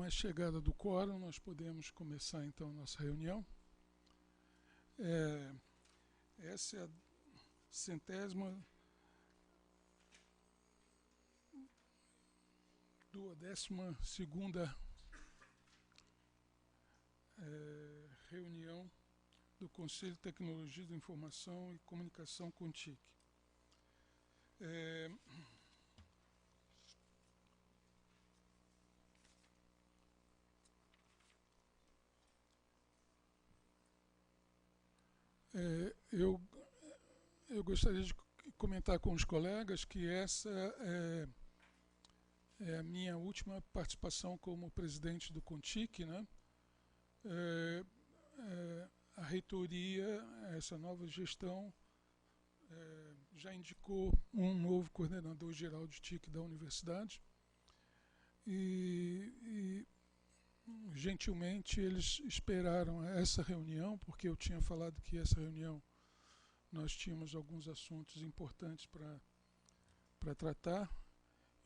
Com a chegada do quórum, nós podemos começar então nossa reunião. Essa é a 122ª reunião do Conselho de Tecnologia da Informação e Comunicação CONTIC. Eu gostaria de comentar com os colegas que essa é a minha última participação como presidente do CONTIC, né? A reitoria, essa nova gestão, já indicou um novo coordenador geral de TIC da universidade e gentilmente eles esperaram essa reunião, porque eu tinha falado que essa reunião nós tínhamos alguns assuntos importantes para tratar.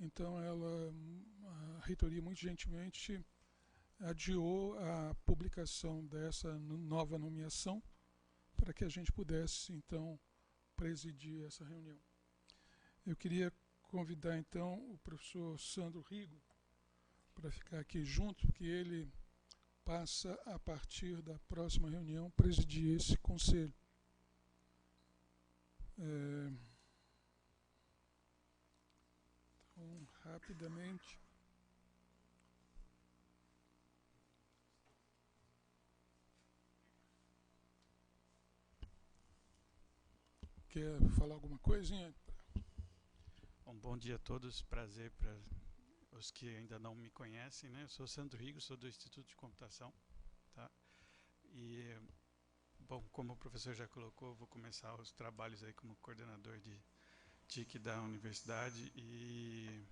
Então a reitoria muito gentilmente adiou a publicação dessa nova nomeação para que a gente pudesse então presidir essa reunião. Eu queria convidar então o professor Sandro Rigo para ficar aqui junto, porque ele passa a partir da próxima reunião presidir esse conselho. Então, rapidamente. Quer falar alguma coisinha? Bom dia a todos, prazer para os que ainda não me conhecem, né? Eu sou Sandro Rigo, sou do Instituto de Computação, tá? E, bom, como o professor já colocou, eu vou começar os trabalhos aí como coordenador de TIC da universidade e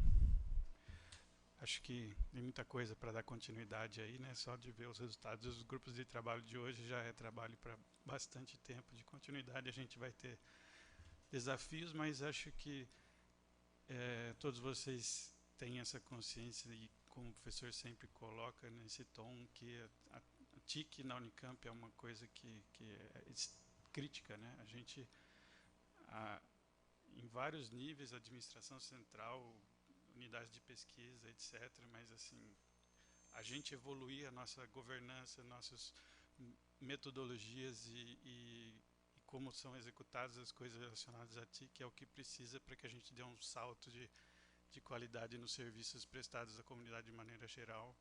acho que tem muita coisa para dar continuidade aí, né? Só de ver os resultados dos grupos de trabalho de hoje já é trabalho para bastante tempo de continuidade. A gente vai ter desafios, mas acho que todos vocês têm essa consciência e, como o professor sempre coloca nesse tom, que a TIC na Unicamp é uma coisa que é crítica, né? A gente, em vários níveis, administração central, unidades de pesquisa, etc., mas assim, a gente evoluir a nossa governança, nossas metodologias e como são executadas as coisas relacionadas à TIC é o que precisa para que a gente dê um salto de qualidade nos serviços prestados à comunidade de maneira geral.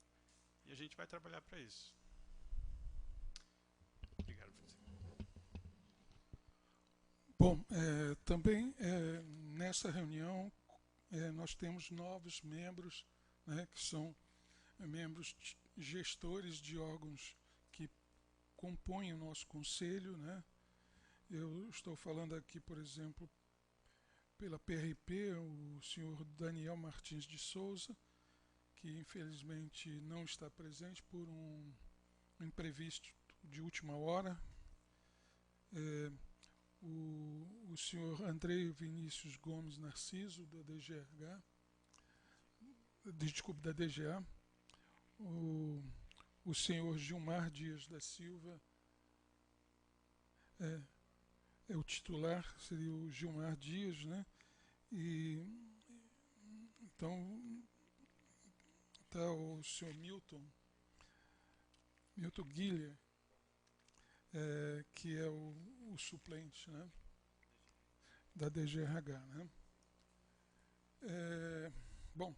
E a gente vai trabalhar para isso. Obrigado, professor. Bom, também nessa reunião nós temos novos membros, né, que são membros gestores de órgãos que compõem o nosso conselho, né? Eu estou falando aqui, por exemplo, pela PRP, o senhor Daniel Martins de Souza, que infelizmente não está presente por um imprevisto de última hora. O senhor Andrei Vinícius Gomes Narciso, da DGH, desculpe, da DGA, o senhor Gilmar Dias da Silva, o titular seria o Gilmar Dias, né? E então está o senhor Milton Guilher, que é o suplente, né, da DGRH, né? Bom,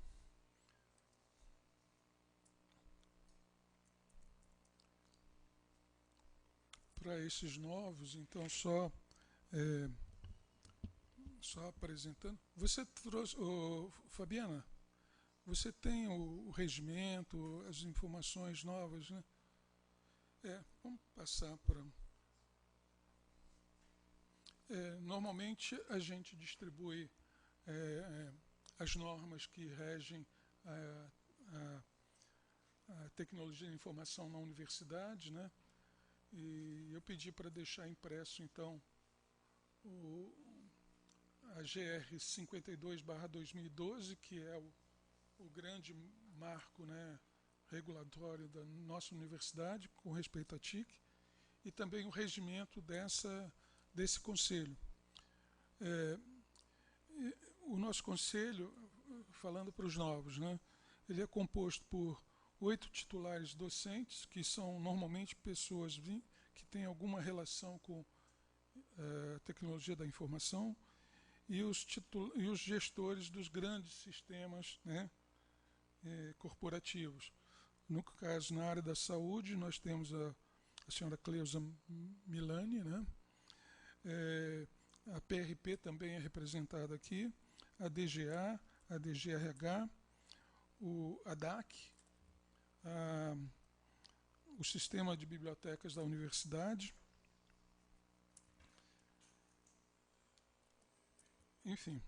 para esses novos, então só apresentando. Você trouxe, Fabiana, você tem o regimento, as informações novas, né? Vamos passar para... normalmente a gente distribui as normas que regem a tecnologia de informação na universidade, né? E eu pedi para deixar impresso, então, a GR 52/2012, que é o grande marco, né, regulatório da nossa universidade com respeito à TIC e também o regimento desse conselho. O nosso conselho, falando para os novos, né, ele é composto por 8 titulares docentes, que são normalmente pessoas que têm alguma relação com a tecnologia da informação, e os gestores dos grandes sistemas, né, corporativos. No caso, na área da saúde, nós temos a senhora Cleusa Milani, né? A PRP também é representada aqui, a DGA, a DGRH, a DAC, o Sistema de Bibliotecas da Universidade. Enfim,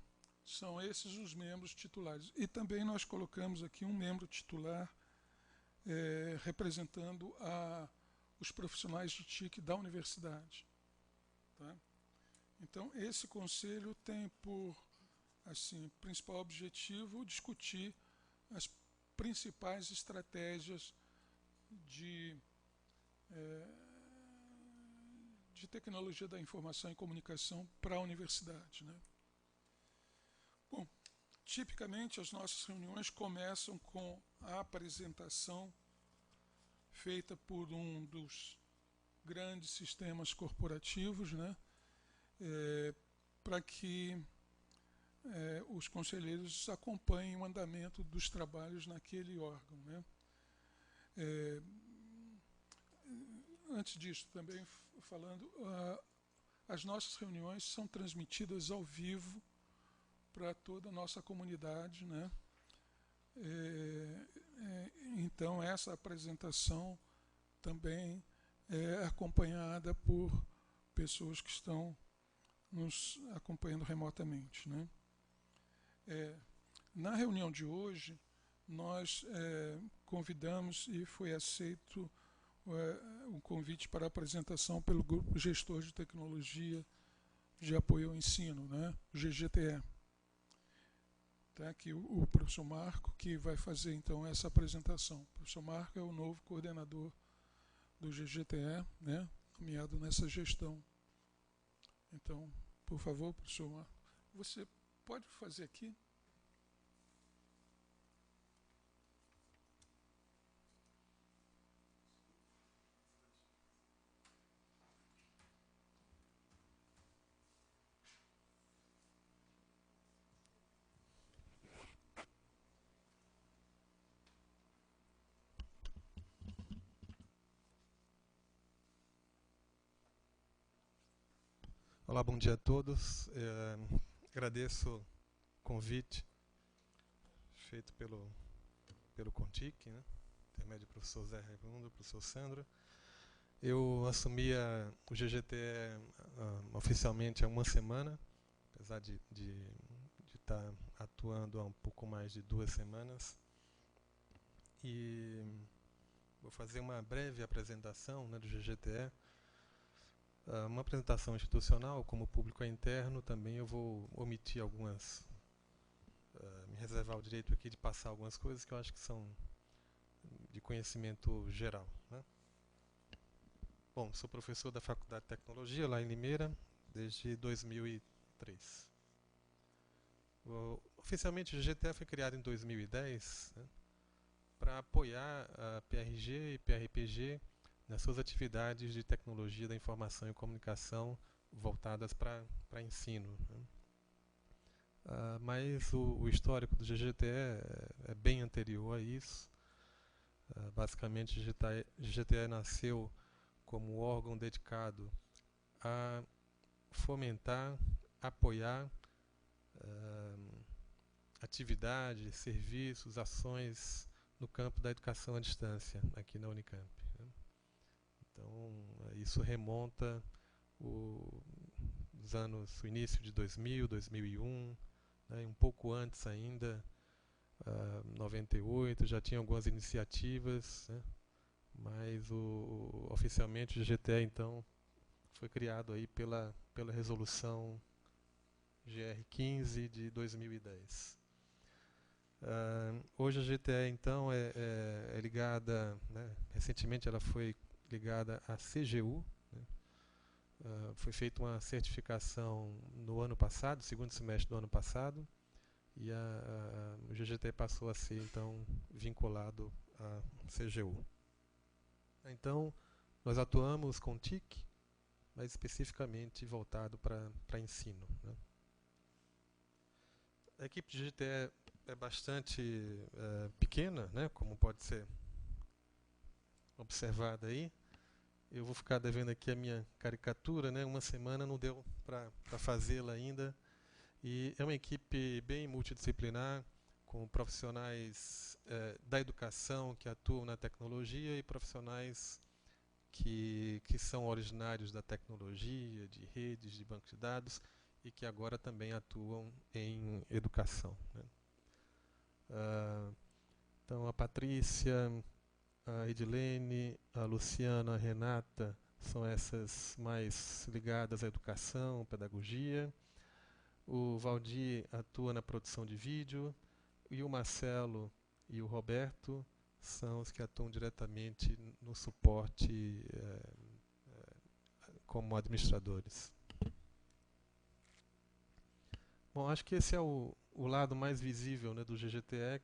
são esses os membros titulares. E também nós colocamos aqui um membro titular representando os profissionais de TIC da universidade. Tá? Então, esse conselho tem por principal objetivo discutir as principais estratégias de tecnologia da informação e comunicação para a universidade, né? Bom, tipicamente as nossas reuniões começam com a apresentação feita por um dos grandes sistemas corporativos, né? Para que os conselheiros acompanhem o andamento dos trabalhos naquele órgão, né? Antes disso, também falando, as nossas reuniões são transmitidas ao vivo para toda a nossa comunidade, né? Então, essa apresentação também é acompanhada por pessoas que estão nos acompanhando remotamente, né? Na reunião de hoje, nós convidamos e foi aceito um convite para apresentação pelo Grupo Gestor de Tecnologia de Apoio ao Ensino, né? GGTE. Tá aqui o professor Marco, que vai fazer então essa apresentação. O professor Marco é o novo coordenador do GGTE, né? Nomeado nessa gestão. Então, por favor, professor Marco, você pode fazer aqui? Olá, bom dia a todos. Agradeço o convite feito pelo CONTIC, né? Intermédio do professor Zé Raimundo, professor Sandro. Eu assumi o GGTE oficialmente há uma semana, apesar de estar atuando há um pouco mais de 2 semanas. E vou fazer uma breve apresentação, né, do GGTE. Uma apresentação institucional, como o público é interno, também eu vou omitir algumas, me reservar o direito aqui de passar algumas coisas que eu acho que são de conhecimento geral, né? Bom, sou professor da Faculdade de Tecnologia, lá em Limeira, desde 2003. Oficialmente o GGTE foi criado em 2010, né, para apoiar a PRG e PRPG nas suas atividades de tecnologia da informação e comunicação voltadas para ensino, né? Mas o histórico do GGTE é bem anterior a isso. Basicamente, o GGTE nasceu como órgão dedicado a fomentar, apoiar atividades, serviços, ações no campo da educação à distância, aqui na Unicamp, né? Então, isso remonta o início de 2000, 2001, né, um pouco antes ainda, 98, já tinha algumas iniciativas, né, mas oficialmente o GGTE, então, foi criado aí pela resolução GR 15 de 2010. Hoje a GTE, então, é ligada, né, recentemente ela foi ligada à CGU, né, foi feita uma certificação no ano passado, segundo semestre do ano passado, e o GGTE passou a ser, então, vinculado à CGU. Então, nós atuamos com TIC, mas especificamente voltado para ensino, né. A equipe de GTE é bastante pequena, né, como pode ser observado aí. Eu vou ficar devendo aqui a minha caricatura, né, uma semana não deu para fazê-la ainda. E é uma equipe bem multidisciplinar, com profissionais da educação que atuam na tecnologia e profissionais que são originários da tecnologia, de redes, de banco de dados, e que agora também atuam em educação, né. Então, a Patrícia, a Edilene, a Luciana, a Renata são essas mais ligadas à educação, pedagogia. O Valdir atua na produção de vídeo e o Marcelo e o Roberto são os que atuam diretamente no suporte como administradores. Bom, acho que esse é o lado mais visível, né, do GGTE,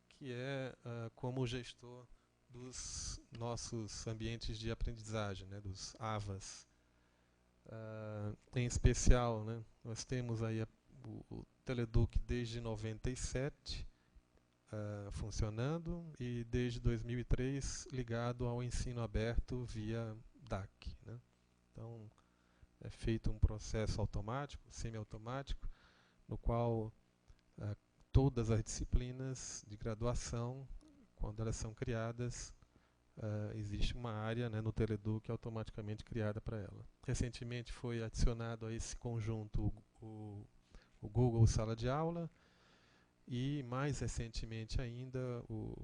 que é como gestor dos nossos ambientes de aprendizagem, né, dos AVAs. Em especial, né, nós temos aí o Teleduc desde 97 funcionando e desde 2003 ligado ao ensino aberto via DAC, né. Então, é feito um processo automático, semiautomático, no qual todas as disciplinas de graduação, quando elas são criadas, existe uma área, né, no Teleduc automaticamente criada para ela. Recentemente foi adicionado a esse conjunto o Google Sala de Aula e, mais recentemente ainda, o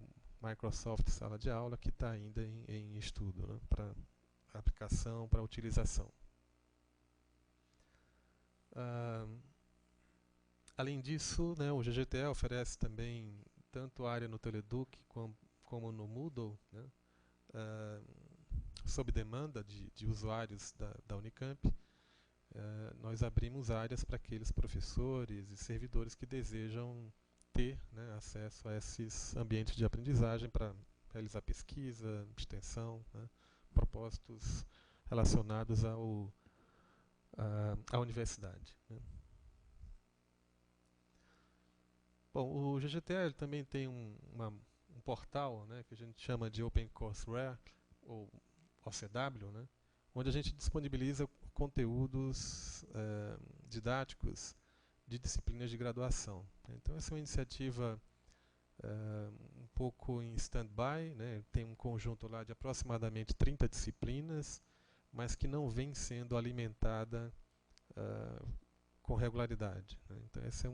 Microsoft Sala de Aula, que está ainda em estudo, né, para aplicação, para utilização. Além disso, né, o GGTE oferece também tanto a área no Teleduc como no Moodle, né, sob demanda de usuários da Unicamp. Nós abrimos áreas para aqueles professores e servidores que desejam ter, né, acesso a esses ambientes de aprendizagem para realizar pesquisa, extensão, né, propósitos relacionados à universidade, né. Bom, o GGTE também tem um portal, né, que a gente chama de OpenCourseWare, ou OCW, né, onde a gente disponibiliza conteúdos didáticos de disciplinas de graduação. Então, essa é uma iniciativa um pouco em stand-by, né, tem um conjunto lá de aproximadamente 30 disciplinas, mas que não vem sendo alimentada com regularidade, né. Então, essa é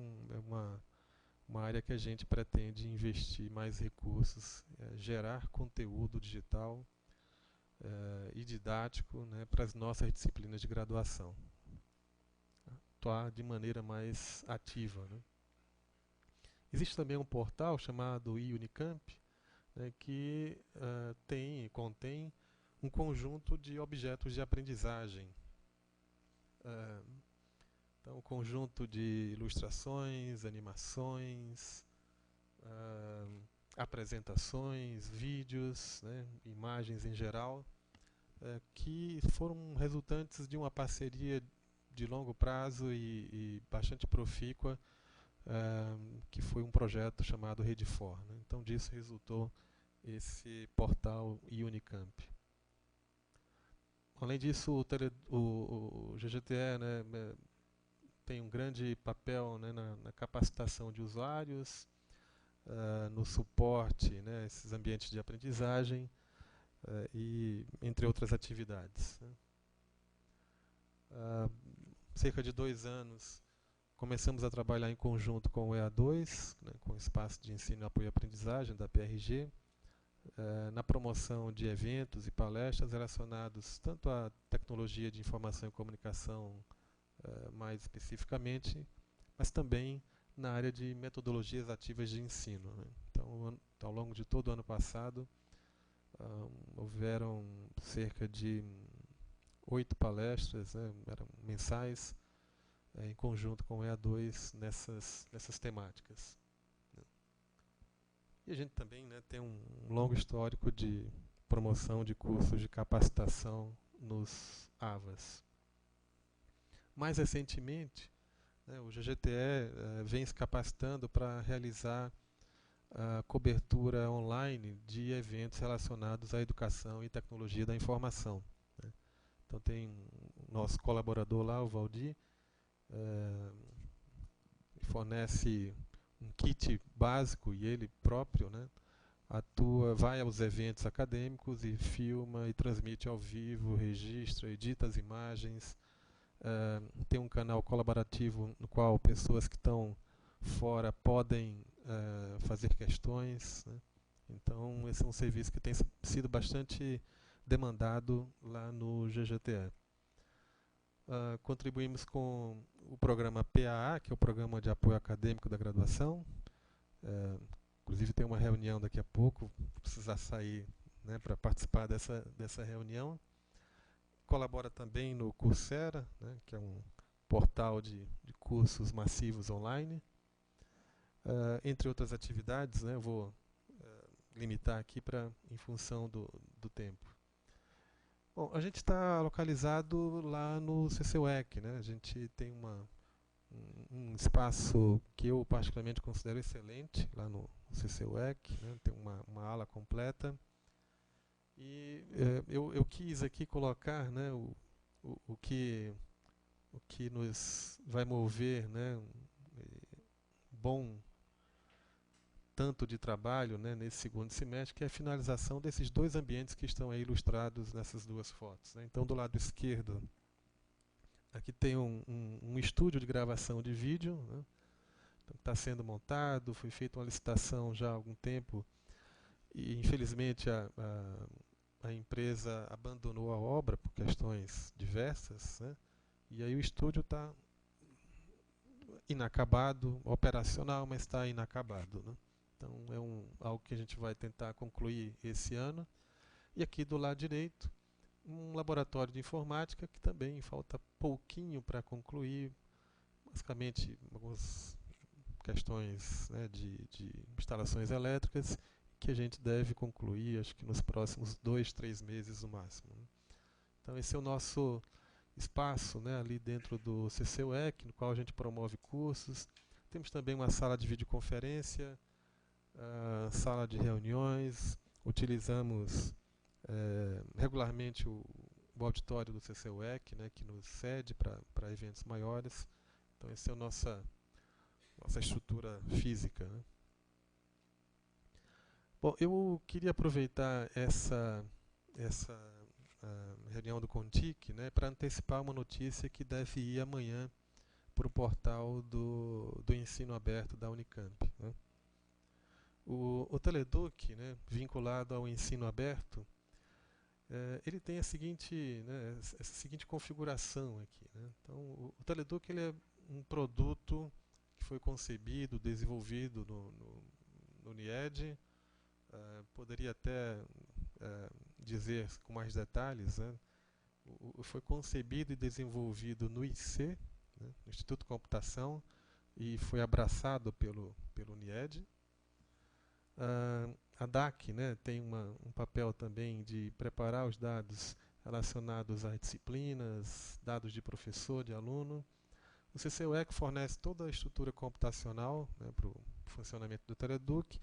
uma área que a gente pretende investir mais recursos, gerar conteúdo digital e didático, né, para as nossas disciplinas de graduação. Atuar de maneira mais ativa, né. Existe também um portal chamado eUnicamp, né, que contém um conjunto de objetos de aprendizagem. Então, um conjunto de ilustrações, animações, apresentações, vídeos, né, imagens em geral, que foram resultantes de uma parceria de longo prazo e bastante profícua, que foi um projeto chamado Rede4, né. Então, disso resultou esse portal eUnicamp. Além disso, o GGTE, né, tem um grande papel, né, na capacitação de usuários, no suporte, né, esses ambientes de aprendizagem e entre outras atividades, né. Cerca de 2 anos começamos a trabalhar em conjunto com o EA2, né, com o Espaço de Ensino e Apoio à Aprendizagem da PRG, na promoção de eventos e palestras relacionados tanto à tecnologia de informação e comunicação mais especificamente, mas também na área de metodologias ativas de ensino, né? Então, ao longo de todo o ano passado, houveram cerca de 8 palestras, né, eram mensais, em conjunto com o EA2 nessas temáticas, né. E a gente também, né, tem um longo histórico de promoção de cursos de capacitação nos AVAs. Mais recentemente, né, o GGTE vem se capacitando para realizar a cobertura online de eventos relacionados à educação e tecnologia da informação, né. Então tem o nosso colaborador lá, o Valdir, fornece um kit básico e ele próprio, né, vai aos eventos acadêmicos e filma e transmite ao vivo, registra, edita as imagens. Tem um canal colaborativo no qual pessoas que estão fora podem fazer questões, né. Então esse é um serviço que tem sido bastante demandado lá no GGTE. Contribuímos com o programa PAA, que é o Programa de Apoio Acadêmico da Graduação. Inclusive tem uma reunião daqui a pouco, vou precisar sair, né, para participar dessa reunião. Colabora também no Coursera, né, que é um portal de cursos massivos online. Entre outras atividades, né, eu vou limitar aqui em função do tempo. Bom, a gente está localizado lá no CCUEC, né? A gente tem um espaço que eu particularmente considero excelente lá no CCUEC, né? Tem uma ala completa. E eu quis aqui colocar, né, o que nos vai mover, né, bom tanto de trabalho, né, nesse segundo semestre, que é a finalização desses 2 ambientes que estão aí ilustrados nessas 2 fotos, né. Então, do lado esquerdo, aqui tem um estúdio de gravação de vídeo, né, então, está sendo montado, foi feita uma licitação já há algum tempo e, infelizmente, a empresa abandonou a obra por questões diversas, né, e aí o estúdio está inacabado, operacional, mas está inacabado, né. Então é algo que a gente vai tentar concluir esse ano. E aqui do lado direito, um laboratório de informática que também falta pouquinho para concluir, basicamente algumas questões, né, de instalações elétricas, que a gente deve concluir, acho que nos próximos 2, 3 meses no máximo, né. Então esse é o nosso espaço, né, ali dentro do CCUEC, no qual a gente promove cursos. Temos também uma sala de videoconferência, sala de reuniões, utilizamos regularmente o auditório do CCUEC, né, que nos cede para eventos maiores. Então essa é a nossa estrutura física, né. Bom, eu queria aproveitar essa reunião do CONTIC, né, para antecipar uma notícia que deve ir amanhã para o portal do ensino aberto da Unicamp, né. O Teleduc, né, vinculado ao ensino aberto, ele tem essa seguinte configuração aqui, né. Então, o Teleduc ele é um produto que foi concebido, desenvolvido no UniED. Poderia até dizer com mais detalhes, né, foi concebido e desenvolvido no IC, né, no Instituto de Computação, e foi abraçado pelo UniED. A DAC, né, tem um papel também de preparar os dados relacionados a disciplinas, dados de professor, de aluno. O CCUEC fornece toda a estrutura computacional, né, para o funcionamento do Teleduc,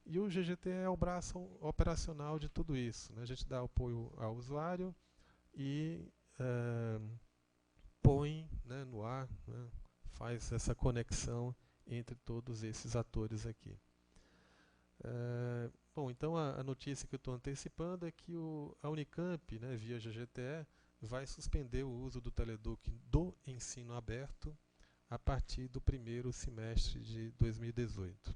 e o GGTE é o braço operacional de tudo isso, né. A gente dá apoio ao usuário e põe, né, no ar, né, faz essa conexão entre todos esses atores aqui. Bom, então a notícia que eu estou antecipando é que a Unicamp, né, via GGTE, vai suspender o uso do Teleduc do ensino aberto a partir do 1º semestre de 2018.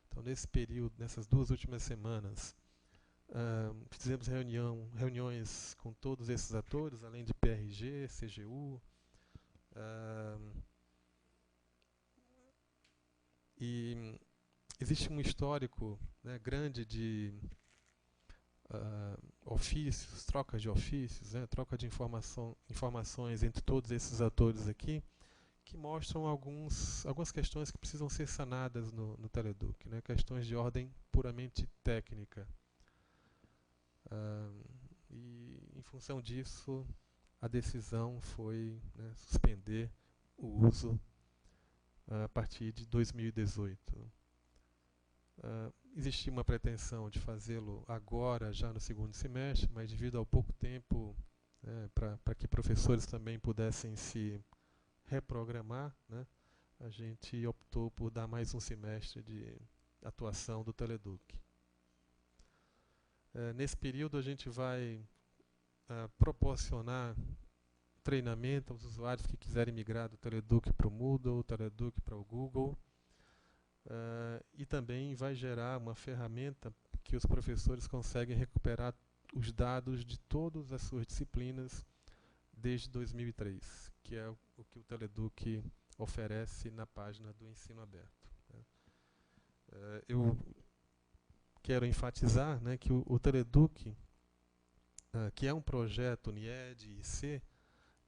Então, nesse período, nessas 2 últimas semanas, fizemos reuniões com todos esses atores, além de PRG, CGU, E existe um histórico, né, grande de ofícios, trocas de ofícios, né, troca de informações entre todos esses atores aqui, que mostram algumas questões que precisam ser sanadas no Teleduc, né, questões de ordem puramente técnica. E, em função disso, a decisão foi, né, suspender o uso a partir de 2018. Existia uma pretensão de fazê-lo agora, já no segundo semestre, mas devido ao pouco tempo, né, para que professores também pudessem se reprogramar, né, a gente optou por dar mais um semestre de atuação do Teleduc. Nesse período a gente vai proporcionar treinamento aos usuários que quiserem migrar do Teleduc para o Moodle, do Teleduc para o Google, e também vai gerar uma ferramenta que os professores conseguem recuperar os dados de todas as suas disciplinas desde 2003, que é o que o Teleduc oferece na página do Ensino Aberto. Eu quero enfatizar, né, que o Teleduc, que é um projeto NIED e IC,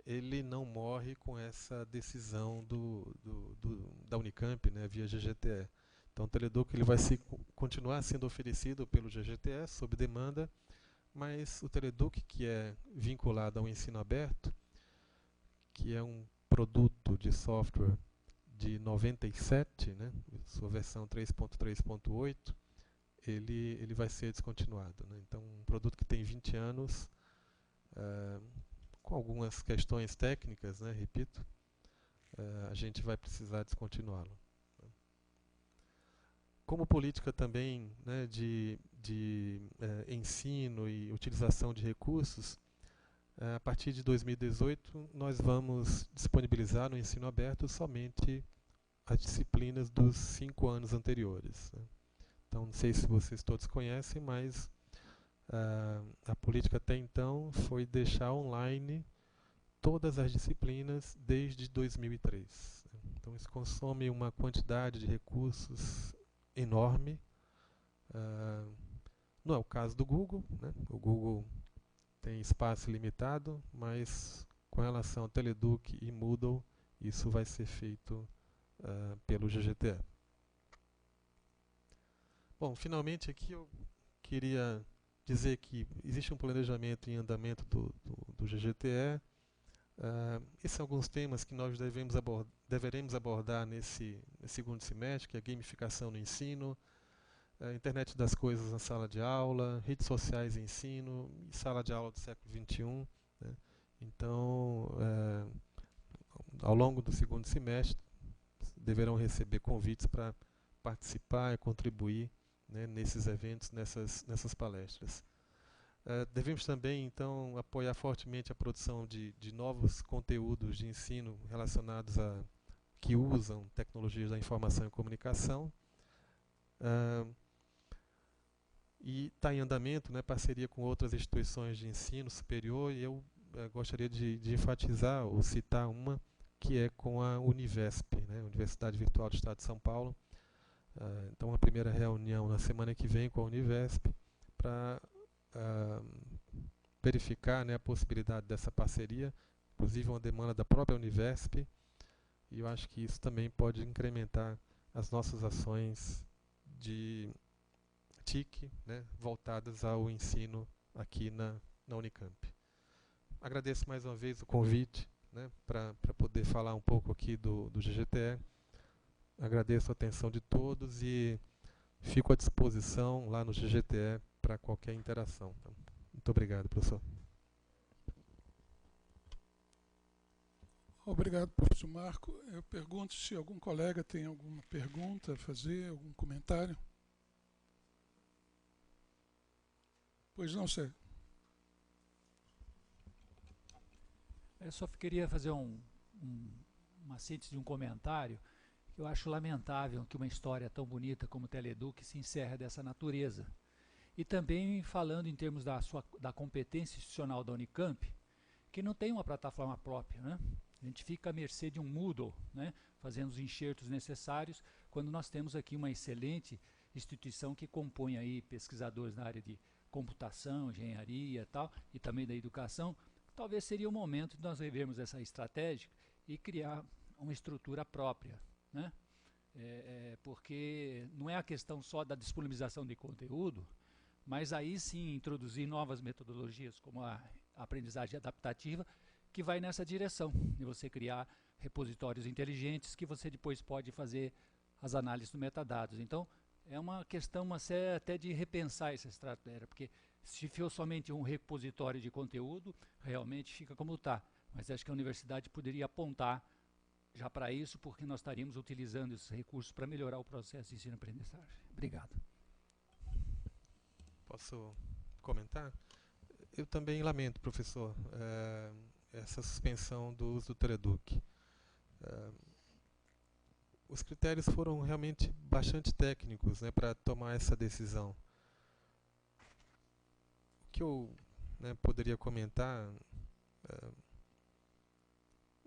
ele não morre com essa decisão da Unicamp, né, via GGTE. Então o Teleduc ele vai continuar sendo oferecido pelo GGTE sob demanda, mas o Teleduc, que é vinculado ao ensino aberto, que é um produto de software de 97, né, sua versão 3.3.8, ele vai ser descontinuado, né? Então, um produto que tem 20 anos, com algumas questões técnicas, né, repito, a gente vai precisar descontinuá-lo. Como política também, né, de ensino e utilização de recursos, a partir de 2018 nós vamos disponibilizar no ensino aberto somente as disciplinas dos 5 anos anteriores, né? Então, não sei se vocês todos conhecem, mas a política até então foi deixar online todas as disciplinas desde 2003. Então, isso consome uma quantidade de recursos enorme. Não é o caso do Google, né? O Google tem espaço limitado, mas com relação ao Teleduc e Moodle, isso vai ser feito pelo GGTE. Bom, finalmente aqui eu queria dizer que existe um planejamento em andamento do GGTE. Esses são alguns temas que nós deveremos abordar nesse segundo semestre, que é a gamificação no ensino, a internet das coisas na sala de aula, redes sociais em ensino e sala de aula do século XXI. Né? Então, ao longo do segundo semestre, deverão receber convites para participar e contribuir, né, nesses eventos, nessas palestras. Devemos também, então, apoiar fortemente a produção de novos conteúdos de ensino relacionados que usam tecnologias da informação e comunicação. E está em andamento, né, parceria com outras instituições de ensino superior, e eu gostaria de enfatizar ou citar uma, que é com a Univesp, né, Universidade Virtual do Estado de São Paulo. Então, a primeira reunião na semana que vem com a Univesp para verificar, né, a possibilidade dessa parceria, inclusive uma demanda da própria Univesp, e eu acho que isso também pode incrementar as nossas ações de TIC, né, voltadas ao ensino aqui na Unicamp. Agradeço mais uma vez o convite, né, para poder falar um pouco aqui do GGTE. Agradeço a atenção de todos e fico à disposição lá no GGTE para qualquer interação. Muito obrigado, professor. Obrigado, professor Marco. Eu pergunto se algum colega tem alguma pergunta a fazer, algum comentário. Pois não, Sérgio. Eu só queria fazer uma síntese de um comentário. Eu acho lamentável que uma história tão bonita como o Teleduc se encerre dessa natureza. E também falando em termos da competência institucional da Unicamp, que não tem uma plataforma própria, né? A gente fica à mercê de um Moodle, né, fazendo os enxertos necessários, quando nós temos aqui uma excelente instituição que compõe aí pesquisadores na área de computação, engenharia e tal, e também da educação. Talvez seria o momento de nós revermos essa estratégia e criar uma estrutura própria, né? Porque não é a questão só da disponibilização de conteúdo, mas aí sim introduzir novas metodologias, como a aprendizagem adaptativa, que vai nessa direção, de você criar repositórios inteligentes que você depois pode fazer as análises do metadados. Então, é uma questão até de repensar essa estratégia, porque se for somente um repositório de conteúdo, realmente fica como está. Mas acho que a universidade poderia apontar já para isso, porque nós estaríamos utilizando esses recursos para melhorar o processo de ensino-aprendizagem. Obrigado. Posso comentar? Eu também lamento, professor, essa suspensão do uso do Teleduc. Os critérios foram realmente bastante técnicos, né, para tomar essa decisão. O que eu, né, poderia comentar,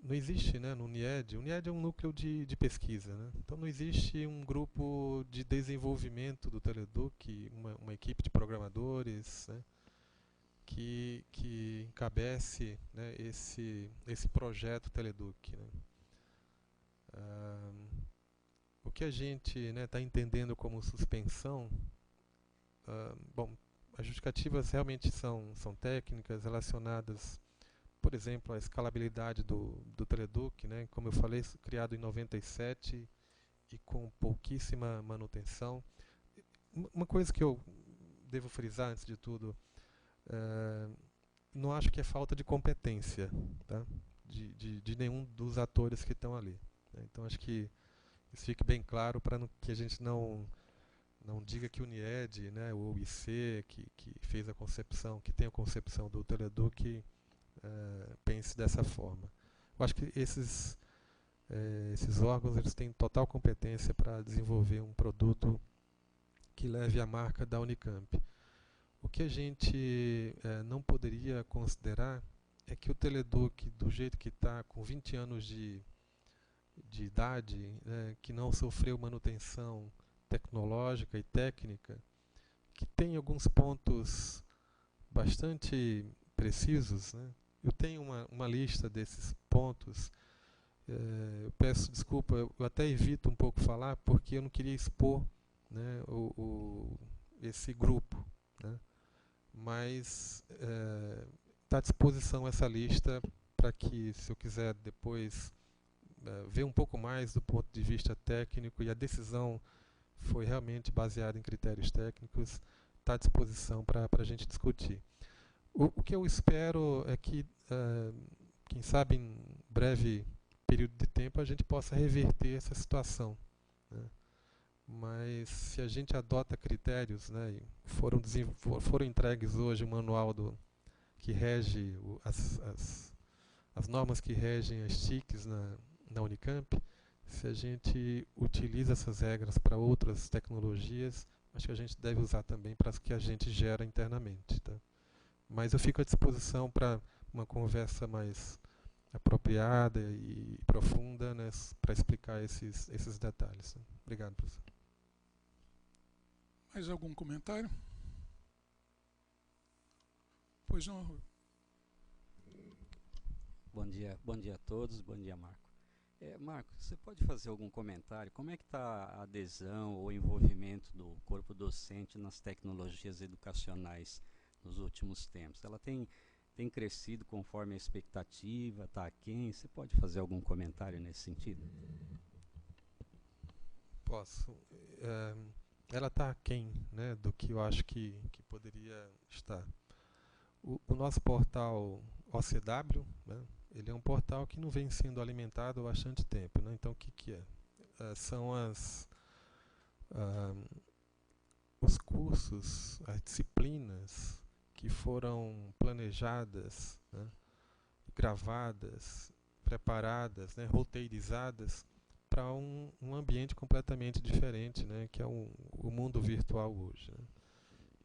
não existe, né, no UNIED. O UNIED é um núcleo de pesquisa, né? Então não existe um grupo de desenvolvimento do Teleduc, uma equipe de programadores, né, que encabece, né, esse projeto Teleduc, né? O que a gente está entendendo como suspensão, bom, as justificativas realmente são técnicas relacionadas, por exemplo, à escalabilidade do Teleduc, né, como eu falei, criado em 97 e com pouquíssima manutenção. Uma coisa que eu devo frisar antes de tudo, não acho que é falta de competência, tá, de nenhum dos atores que estão ali, né. Então acho que isso fique bem claro para que a gente não diga que o UNIED, né, o IC, que fez a concepção, que tem a concepção do Teleduc, pense dessa forma. Eu acho que esses órgãos eles têm total competência para desenvolver um produto que leve a marca da Unicamp. O que a gente não poderia considerar é que o Teleduc, do jeito que está, com 20 anos de idade, né, que não sofreu manutenção tecnológica e técnica, que tem alguns pontos bastante precisos, né? Eu tenho uma lista desses pontos. Eu peço desculpa, eu até evito um pouco falar, porque eu não queria expor, né, esse grupo, né? Mas está à disposição essa lista para que, se eu quiser depois ver um pouco mais do ponto de vista técnico, e a decisão foi realmente baseada em critérios técnicos, está à disposição para a gente discutir. O que eu espero é que, quem sabe, em breve período de tempo, a gente possa reverter essa situação, né? Mas se a gente adota critérios, né, e foram entregues hoje o manual que rege as normas que regem as TICs na Unicamp, se a gente utiliza essas regras para outras tecnologias, acho que a gente deve usar também para as que a gente gera internamente, tá? Mas eu fico à disposição para uma conversa mais apropriada e profunda, né, para explicar esses detalhes. Obrigado, professor. Mais algum comentário? Pois não, Rui. Bom dia a todos, bom dia, Marco. Marco, você pode fazer algum comentário? Como é que está a adesão ou envolvimento do corpo docente nas tecnologias educacionais nos últimos tempos? Ela tem crescido conforme a expectativa, está aquém? Você pode fazer algum comentário nesse sentido? Posso. Ela está aquém, né, do que eu acho que poderia estar. O nosso portal OCW, né, ele é um portal que não vem sendo alimentado há bastante tempo, né? Então, o que é? São os cursos, as disciplinas que foram planejadas, né, gravadas, preparadas, né, roteirizadas para um ambiente completamente diferente, né, que é o mundo virtual hoje, né?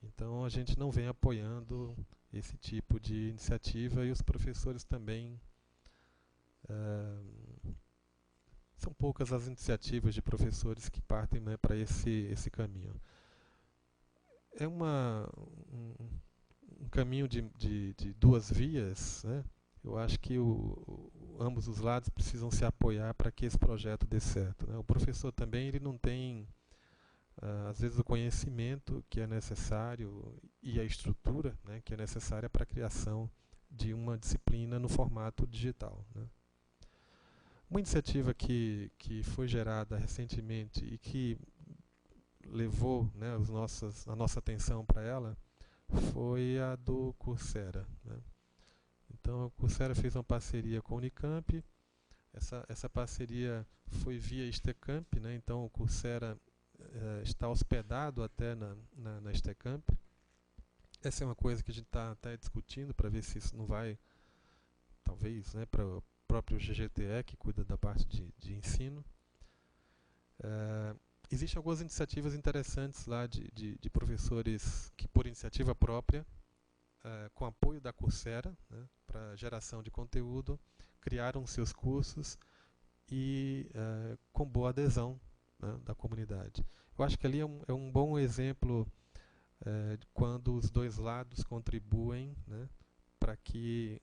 Então a gente não vem apoiando esse tipo de iniciativa, e os professores também são poucas as iniciativas de professores que partem, né, para esse caminho. É um caminho de duas vias, né? Eu acho que ambos os lados precisam se apoiar para que esse projeto dê certo, né? O professor também ele não tem, às vezes, o conhecimento que é necessário e a estrutura, né, que é necessária para a criação de uma disciplina no formato digital, né? Uma iniciativa que foi gerada recentemente e que levou, né, a nossa atenção para ela foi a do Coursera, né? Então, a Coursera fez uma parceria com a Unicamp. Essa parceria foi via Estecamp, né? Então, o Coursera está hospedado até na Estecamp. Essa é uma coisa que a gente está até discutindo para ver se isso não vai, talvez, né, para o próprio GGTE, que cuida da parte de ensino. Existem algumas iniciativas interessantes lá de professores que, por iniciativa própria, com apoio da Coursera, né, para geração de conteúdo, criaram seus cursos e com boa adesão, né, da comunidade. Eu acho que ali é um bom exemplo de quando os dois lados contribuem, né, para que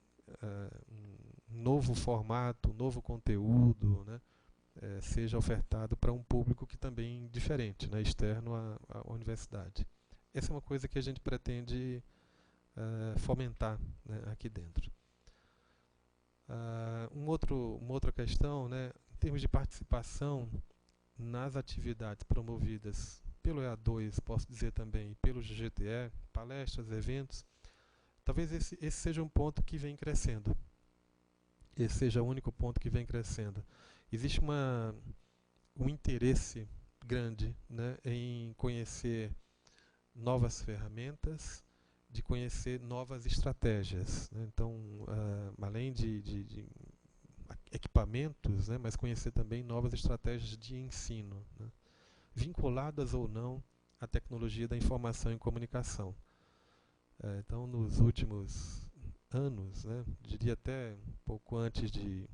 um novo formato, um novo conteúdo, né, seja ofertado para um público que também é diferente, né, externo à universidade. Essa é uma coisa que a gente pretende fomentar, né, aqui dentro. Uma outra questão, né, em termos de participação nas atividades promovidas pelo EA2, posso dizer também, e pelo GGTE, palestras, eventos, talvez esse seja um ponto que vem crescendo. Esse seja o único ponto que vem crescendo. Existe um interesse grande, né, em conhecer novas ferramentas, de conhecer novas estratégias, né? Então, além de equipamentos, né, mas conhecer também novas estratégias de ensino, né, vinculadas ou não à tecnologia da informação e comunicação. Então, nos últimos anos, né, diria até um pouco antes de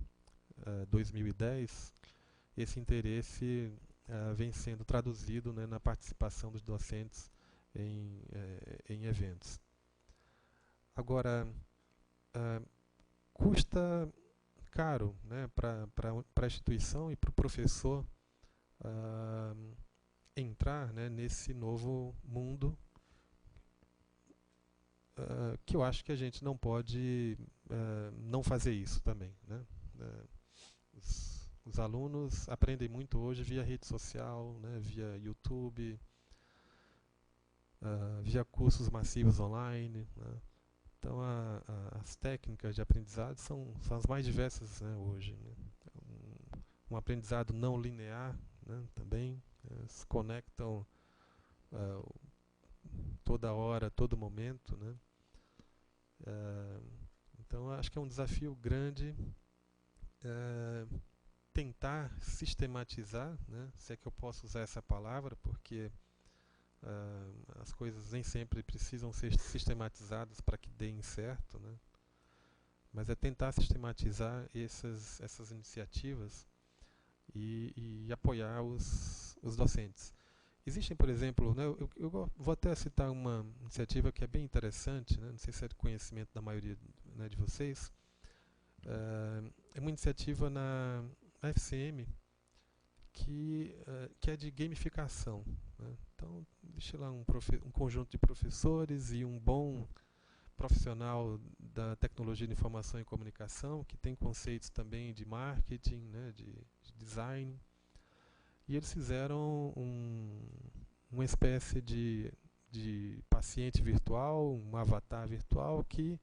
2010, esse interesse vem sendo traduzido, né, na participação dos docentes em eventos. Agora, custa caro, né, para a instituição e para o professor entrar, né, nesse novo mundo, que eu acho que a gente não pode não fazer isso também, né? Os alunos aprendem muito hoje via rede social, né, via YouTube, via cursos massivos online, né? Então, as técnicas de aprendizado são as mais diversas, né, hoje, né? Um aprendizado não linear, né, também se conectam toda hora, todo momento, né? Então, acho que é um desafio grande tentar sistematizar, né, se é que eu posso usar essa palavra, porque as coisas nem sempre precisam ser sistematizadas para que deem certo, né? Mas é tentar sistematizar essas iniciativas e apoiar os docentes. Existem, por exemplo, né, eu vou até citar uma iniciativa que é bem interessante, né, não sei se é de conhecimento da maioria, né, de vocês. É uma iniciativa na FCM que é de gamificação, né? Então, deixa lá um conjunto de professores e um bom profissional da tecnologia de informação e comunicação, que tem conceitos também de marketing, né, de design, e eles fizeram uma espécie de paciente virtual, um avatar virtual que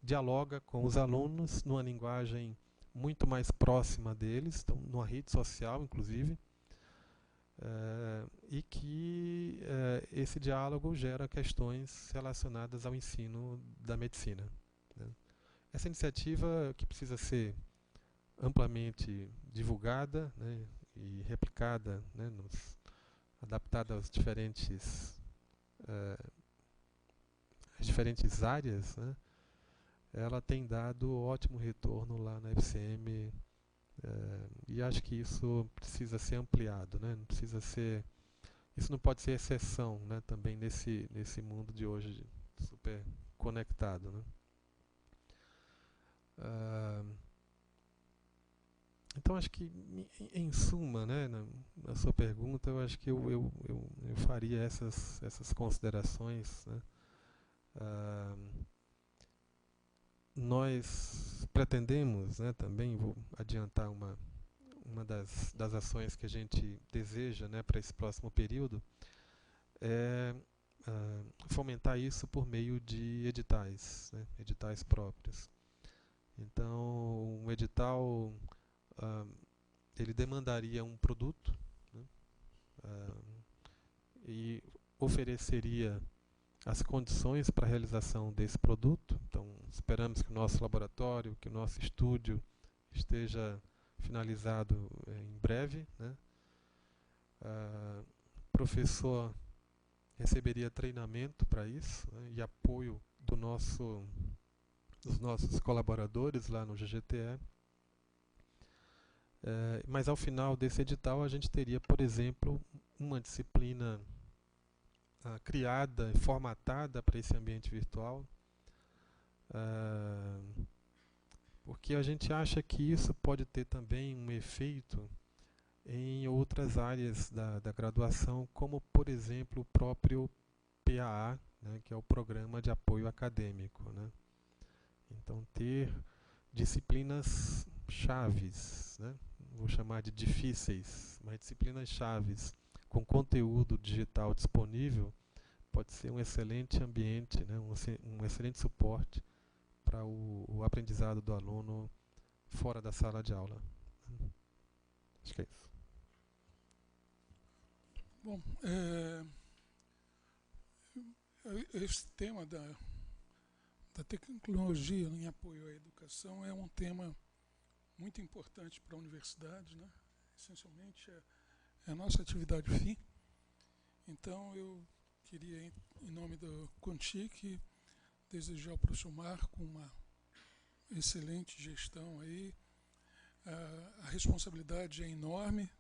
dialoga com os alunos numa linguagem muito mais próxima deles, então, numa rede social, inclusive, e que esse diálogo gera questões relacionadas ao ensino da medicina, né? Essa iniciativa, que precisa ser amplamente divulgada, né, e replicada, né, adaptada às diferentes áreas, né, ela tem dado ótimo retorno lá na FCM E acho que isso precisa ser ampliado, né? Não precisa ser, isso não pode ser exceção, né? Também nesse mundo de hoje super conectado, né? Então acho que em suma, né, na sua pergunta, eu acho que eu faria essas considerações, né? Nós pretendemos, né, também vou adiantar uma das ações que a gente deseja, né, para esse próximo período, é fomentar isso por meio de editais, né, editais próprios. Então, um edital ele demandaria um produto, né, e ofereceria as condições para a realização desse produto. Então, esperamos que o nosso laboratório, que o nosso estúdio esteja finalizado em breve, né? O professor receberia treinamento para isso, né, e apoio dos nossos colaboradores lá no GGTE. Mas ao final desse edital a gente teria, por exemplo, uma disciplina criada e formatada para esse ambiente virtual, porque a gente acha que isso pode ter também um efeito em outras áreas da graduação, como, por exemplo, o próprio PAA, né, que é o Programa de Apoio Acadêmico, né? Então, ter disciplinas chaves, né? Vou chamar de difíceis, mas disciplinas chaves com conteúdo digital disponível pode ser um excelente ambiente, né? Um excelente suporte para o aprendizado do aluno fora da sala de aula. Acho que é isso. Bom, esse tema da tecnologia em apoio à educação é um tema muito importante para a universidade, né? Essencialmente é a nossa atividade fim. Então eu queria, em nome do CONTIC, desejar ao professor Marco uma excelente gestão aí. A responsabilidade é enorme,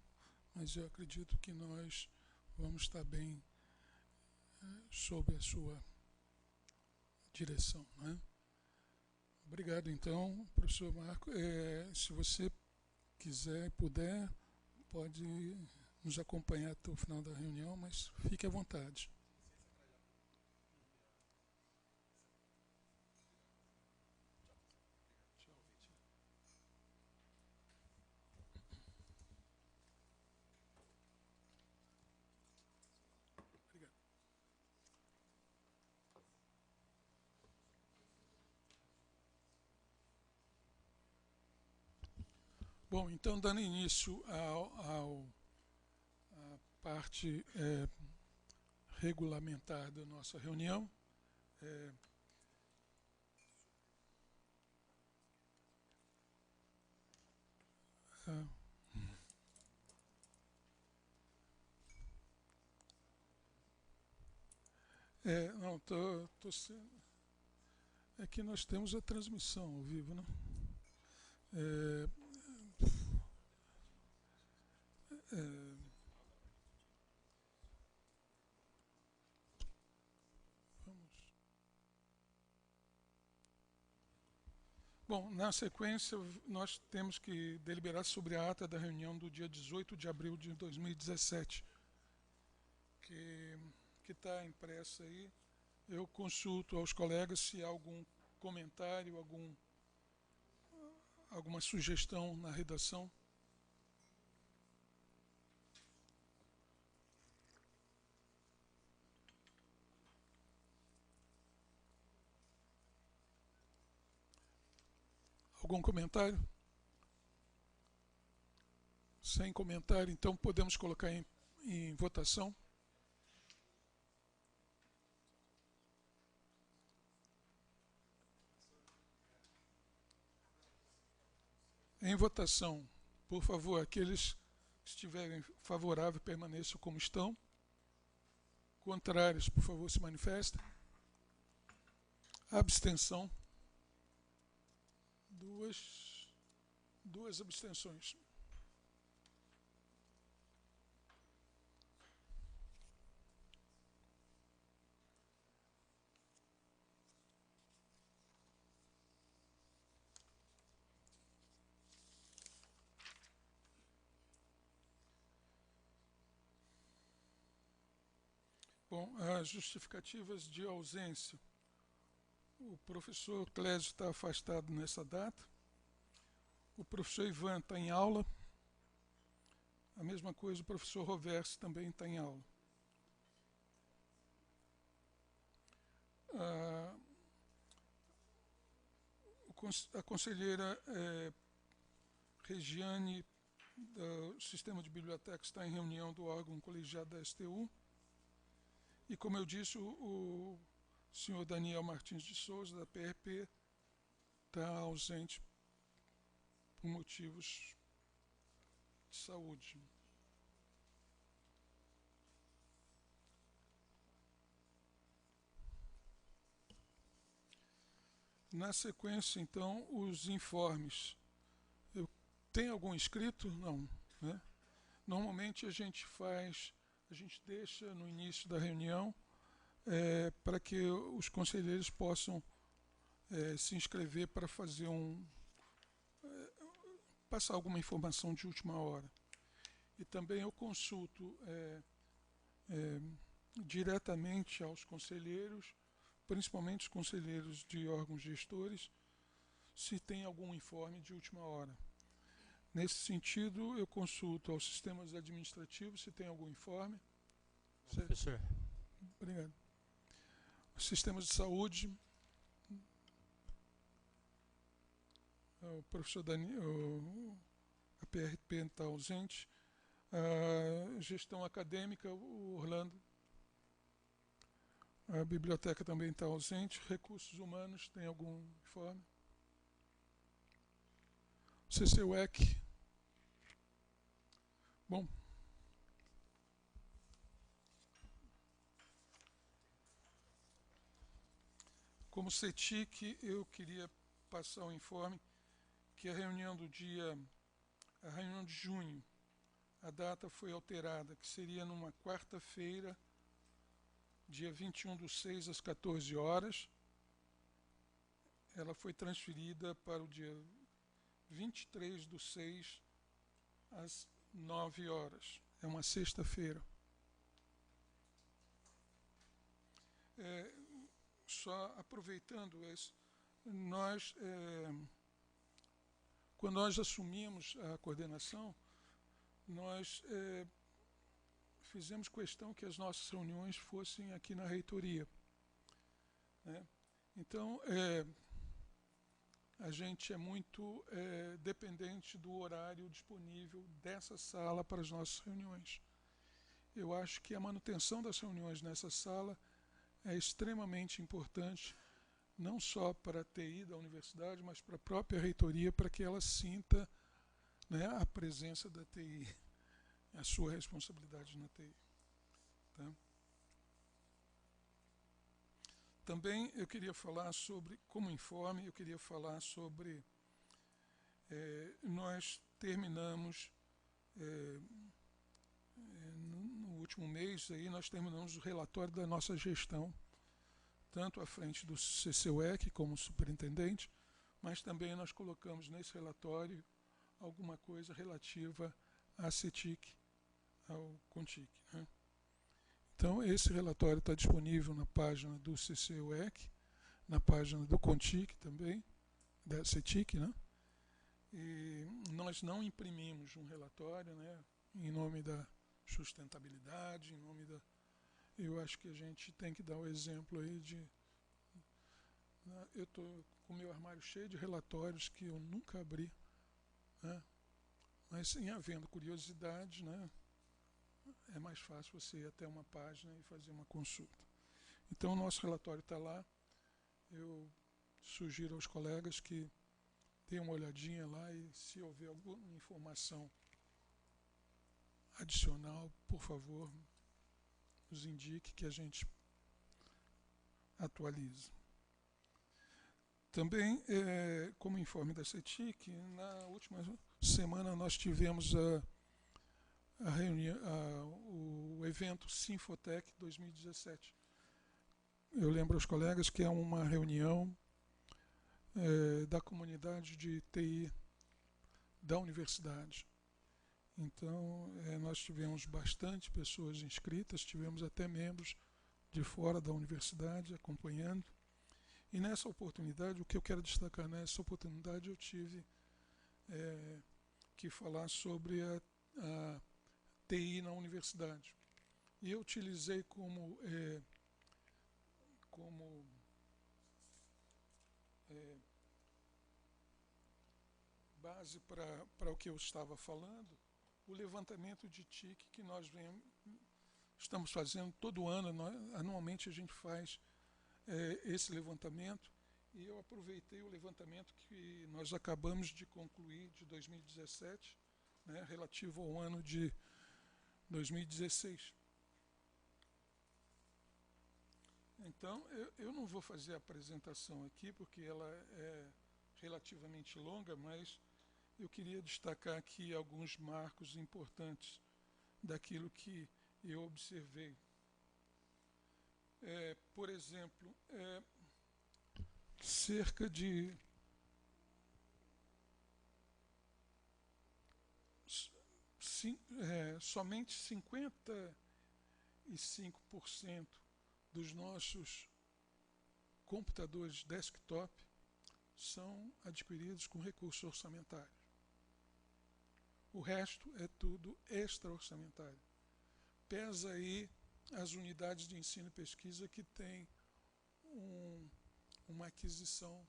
mas eu acredito que nós vamos estar bem sob a sua direção, né? Obrigado, então, professor Marco. Se você quiser e puder, pode nos acompanhar até o final da reunião, mas fique à vontade. Bom, então, dando início à parte regulamentar da nossa reunião, não, é que nós temos a transmissão ao vivo, né? Bom, na sequência, nós temos que deliberar sobre a ata da reunião do dia 18 de abril de 2017, que está impressa aí. Eu consulto aos colegas se há algum comentário, alguma sugestão na redação. Algum comentário? Sem comentário, então podemos colocar em votação. Em votação, por favor, aqueles que estiverem favoráveis permaneçam como estão. Contrários, por favor, se manifestem. Abstenção. 2 abstenções. Bom, as justificativas de ausência. O professor Clésio está afastado nessa data. O professor Ivan está em aula. A mesma coisa, o professor Roverso também está em aula. A conselheira Regiane, do Sistema de Bibliotecas, está em reunião do órgão colegiado da STU. E, como eu disse, o senhor Daniel Martins de Souza, da PRP, está ausente por motivos de saúde. Na sequência, então, os informes. Tem algum inscrito? Não, né? Normalmente a gente deixa no início da reunião para que os conselheiros possam se inscrever para fazer passar alguma informação de última hora. E também eu consulto diretamente aos conselheiros, principalmente os conselheiros de órgãos gestores, se tem algum informe de última hora. Nesse sentido, eu consulto aos sistemas administrativos se tem algum informe. Professor. Obrigado. Os sistemas de saúde. O professor Daniel, a PRP está ausente. A gestão acadêmica, o Orlando. A biblioteca também está ausente. Recursos humanos, tem algum informe? CCUEC. Bom. Como CETIC, eu queria passar o informe que a reunião de junho, a data foi alterada, que seria numa quarta-feira, dia 21/6, às 14 horas. Ela foi transferida para o dia 23/6, às 9 horas. É uma sexta-feira. Só aproveitando isso, quando nós assumimos a coordenação, nós fizemos questão que as nossas reuniões fossem aqui na reitoria, né? Então, a gente é muito dependente do horário disponível dessa sala para as nossas reuniões. Eu acho que a manutenção das reuniões nessa sala é extremamente importante, não só para a TI da universidade, mas para a própria reitoria, para que ela sinta, né, a presença da TI, a sua responsabilidade na TI. Tá? Também eu queria falar sobre, como informe, eu queria falar sobre, nós terminamos, no último mês, aí, nós terminamos o relatório da nossa gestão, tanto à frente do CCUEC como superintendente, mas também nós colocamos nesse relatório alguma coisa relativa à CETIC, ao CONTIC, né? Então, esse relatório está disponível na página do CCUEC, na página do CONTIC também, da CETIC, né? E nós não imprimimos um relatório, né, em nome da sustentabilidade, em nome da... Eu acho que a gente tem que dar o exemplo aí de... Eu estou com o meu armário cheio de relatórios que eu nunca abri, né? Mas, em havendo curiosidade, né, é mais fácil você ir até uma página e fazer uma consulta. Então, o nosso relatório está lá. Eu sugiro aos colegas que deem uma olhadinha lá e, se houver alguma informação adicional, por favor, nos indique que a gente atualize. também, como informe da CETIC, na última semana nós tivemos a reunião, o evento Sinfotec 2017. Eu lembro aos colegas que é uma reunião da comunidade de TI da universidade. Então, nós tivemos bastante pessoas inscritas, tivemos até membros de fora da universidade acompanhando. E nessa oportunidade, o que eu quero destacar nessa oportunidade, eu tive que falar sobre a TI na universidade. E eu utilizei como base para o que eu estava falando, o levantamento de TIC que nós estamos fazendo todo ano. Anualmente a gente faz esse levantamento, e eu aproveitei o levantamento que nós acabamos de concluir de 2017, né, relativo ao ano de 2016. Então, eu não vou fazer a apresentação aqui, porque ela é relativamente longa, mas eu queria destacar aqui alguns marcos importantes daquilo que eu observei. Por exemplo, cerca de somente 55% dos nossos computadores desktop são adquiridos com recursos orçamentários. O resto é tudo extra-orçamentário. Pesa aí as unidades de ensino e pesquisa que têm uma aquisição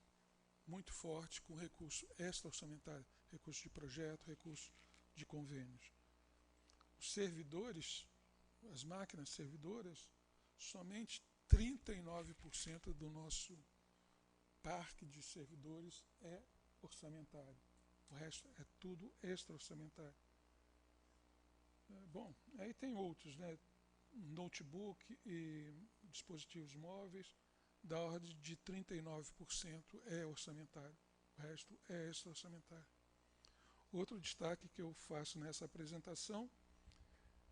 muito forte com recurso extra-orçamentário, recurso de projeto, recurso de convênios. Os servidores, as máquinas servidoras, somente 39% do nosso parque de servidores é orçamentário. O resto é tudo extra-orçamentário. Bom, aí tem outros, né? Notebook e dispositivos móveis, da ordem de 39% é orçamentário. O resto é extra-orçamentário. Outro destaque que eu faço nessa apresentação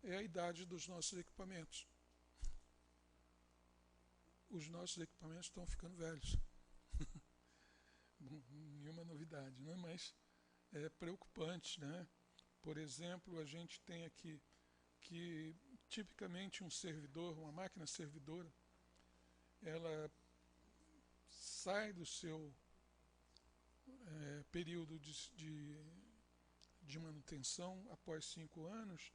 é a idade dos nossos equipamentos. Os nossos equipamentos estão ficando velhos. Nenhuma novidade, né? Mas é preocupante, né? Por exemplo, a gente tem aqui que tipicamente um servidor, uma máquina servidora, ela sai do seu período de manutenção após 5 anos.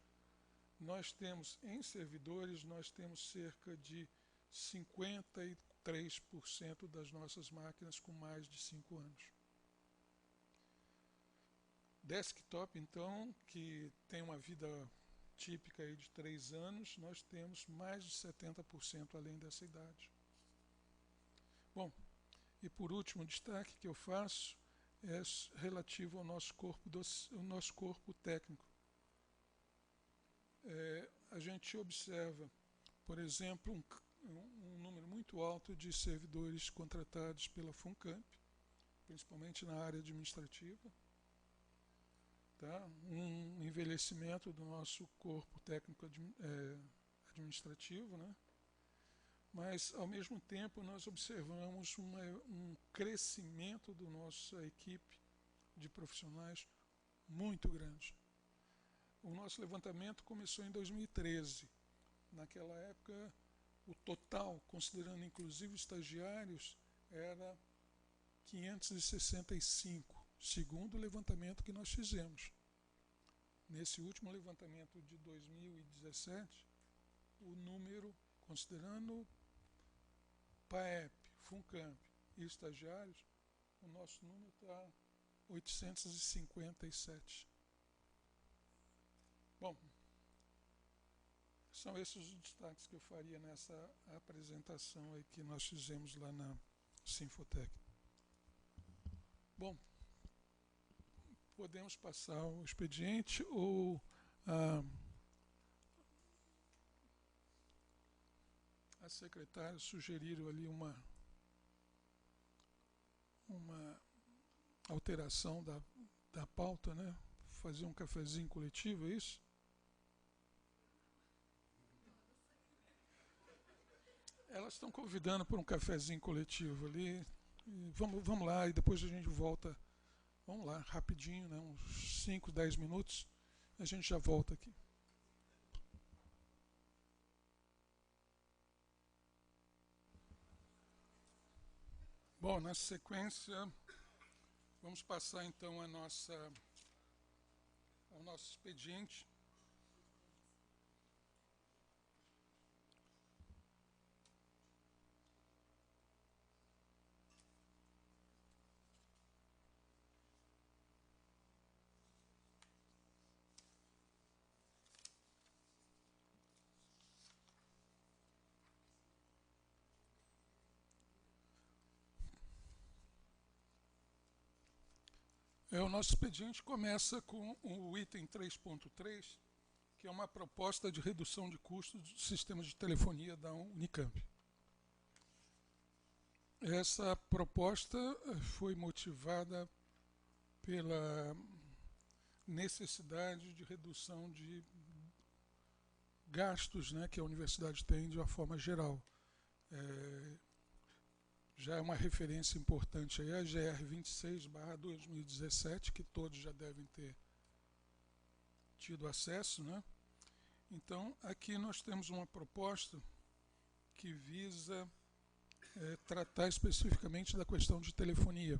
Nós temos em servidores, nós temos cerca de 53% das nossas máquinas com mais de 5 anos. Desktop, então, que tem uma vida típica aí de 3 anos, nós temos mais de 70% além dessa idade. Bom, e por último, o destaque que eu faço é relativo ao nosso corpo técnico. A gente observa, por exemplo, um número muito alto de servidores contratados pela FUNCAMP, principalmente na área administrativa. Tá? Um envelhecimento do nosso corpo técnico administrativo, né? Mas, ao mesmo tempo, nós observamos um crescimento da nossa equipe de profissionais muito grande. O nosso levantamento começou em 2013. Naquela época, o total, considerando inclusive estagiários, era 565, segundo o levantamento que nós fizemos. Nesse último levantamento de 2017, o número, considerando PAEP, FUNCAMP e estagiários, o nosso número está 857. Bom, são esses os destaques que eu faria nessa apresentação aí que nós fizemos lá na Sinfotec. Bom, podemos passar o expediente ou a secretária sugeriram ali uma alteração da pauta, né? Fazer um cafezinho coletivo, é isso? Elas estão convidando para um cafezinho coletivo ali. Vamos lá, e depois a gente volta. Vamos lá, rapidinho, né? Uns 5, 10 minutos. A gente já volta aqui. Bom, na sequência, vamos passar então ao nosso expediente. O nosso expediente começa com o item 3.3, que é uma proposta de redução de custos do sistema de telefonia da Unicamp. Essa proposta foi motivada pela necessidade de redução de gastos, né, que a universidade tem de uma forma geral. Já é uma referência importante aí, a GR 26/2017, que todos já devem ter tido acesso, né? Então, aqui nós temos uma proposta que visa tratar especificamente da questão de telefonia.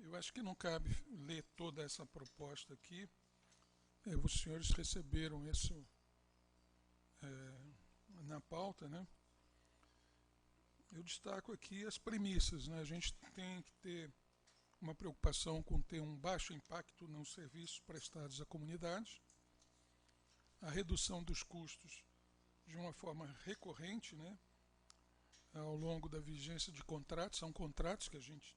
Eu acho que não cabe ler toda essa proposta aqui. Os senhores receberam isso na pauta, né? Eu destaco aqui as premissas, né? A gente tem que ter uma preocupação com ter um baixo impacto nos serviços prestados à comunidade, a redução dos custos de uma forma recorrente, né? Ao longo da vigência de contratos, são contratos que a gente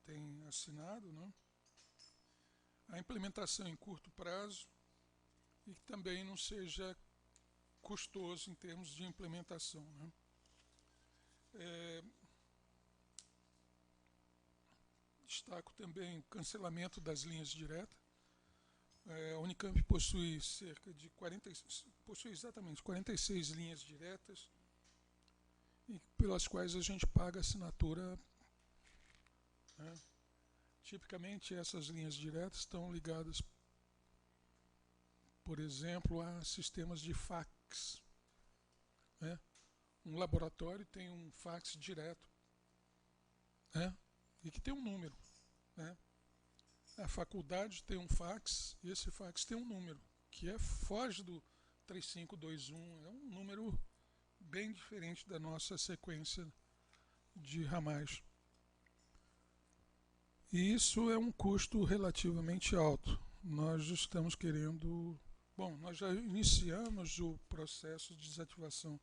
tem assinado, né? A implementação em curto prazo e que também não seja custoso em termos de implementação, né? Destaco também o cancelamento das linhas diretas. A Unicamp possui possui exatamente 46 linhas diretas e pelas quais a gente paga assinatura, né? Tipicamente essas linhas diretas estão ligadas, por exemplo, a sistemas de fax, né? Um laboratório tem um fax direto, né? E que tem um número, né? A faculdade tem um fax e esse fax tem um número que foge do 3521, é um número bem diferente da nossa sequência de ramais. E isso é um custo relativamente alto. Nós estamos querendo... Bom, nós já iniciamos o processo de desativação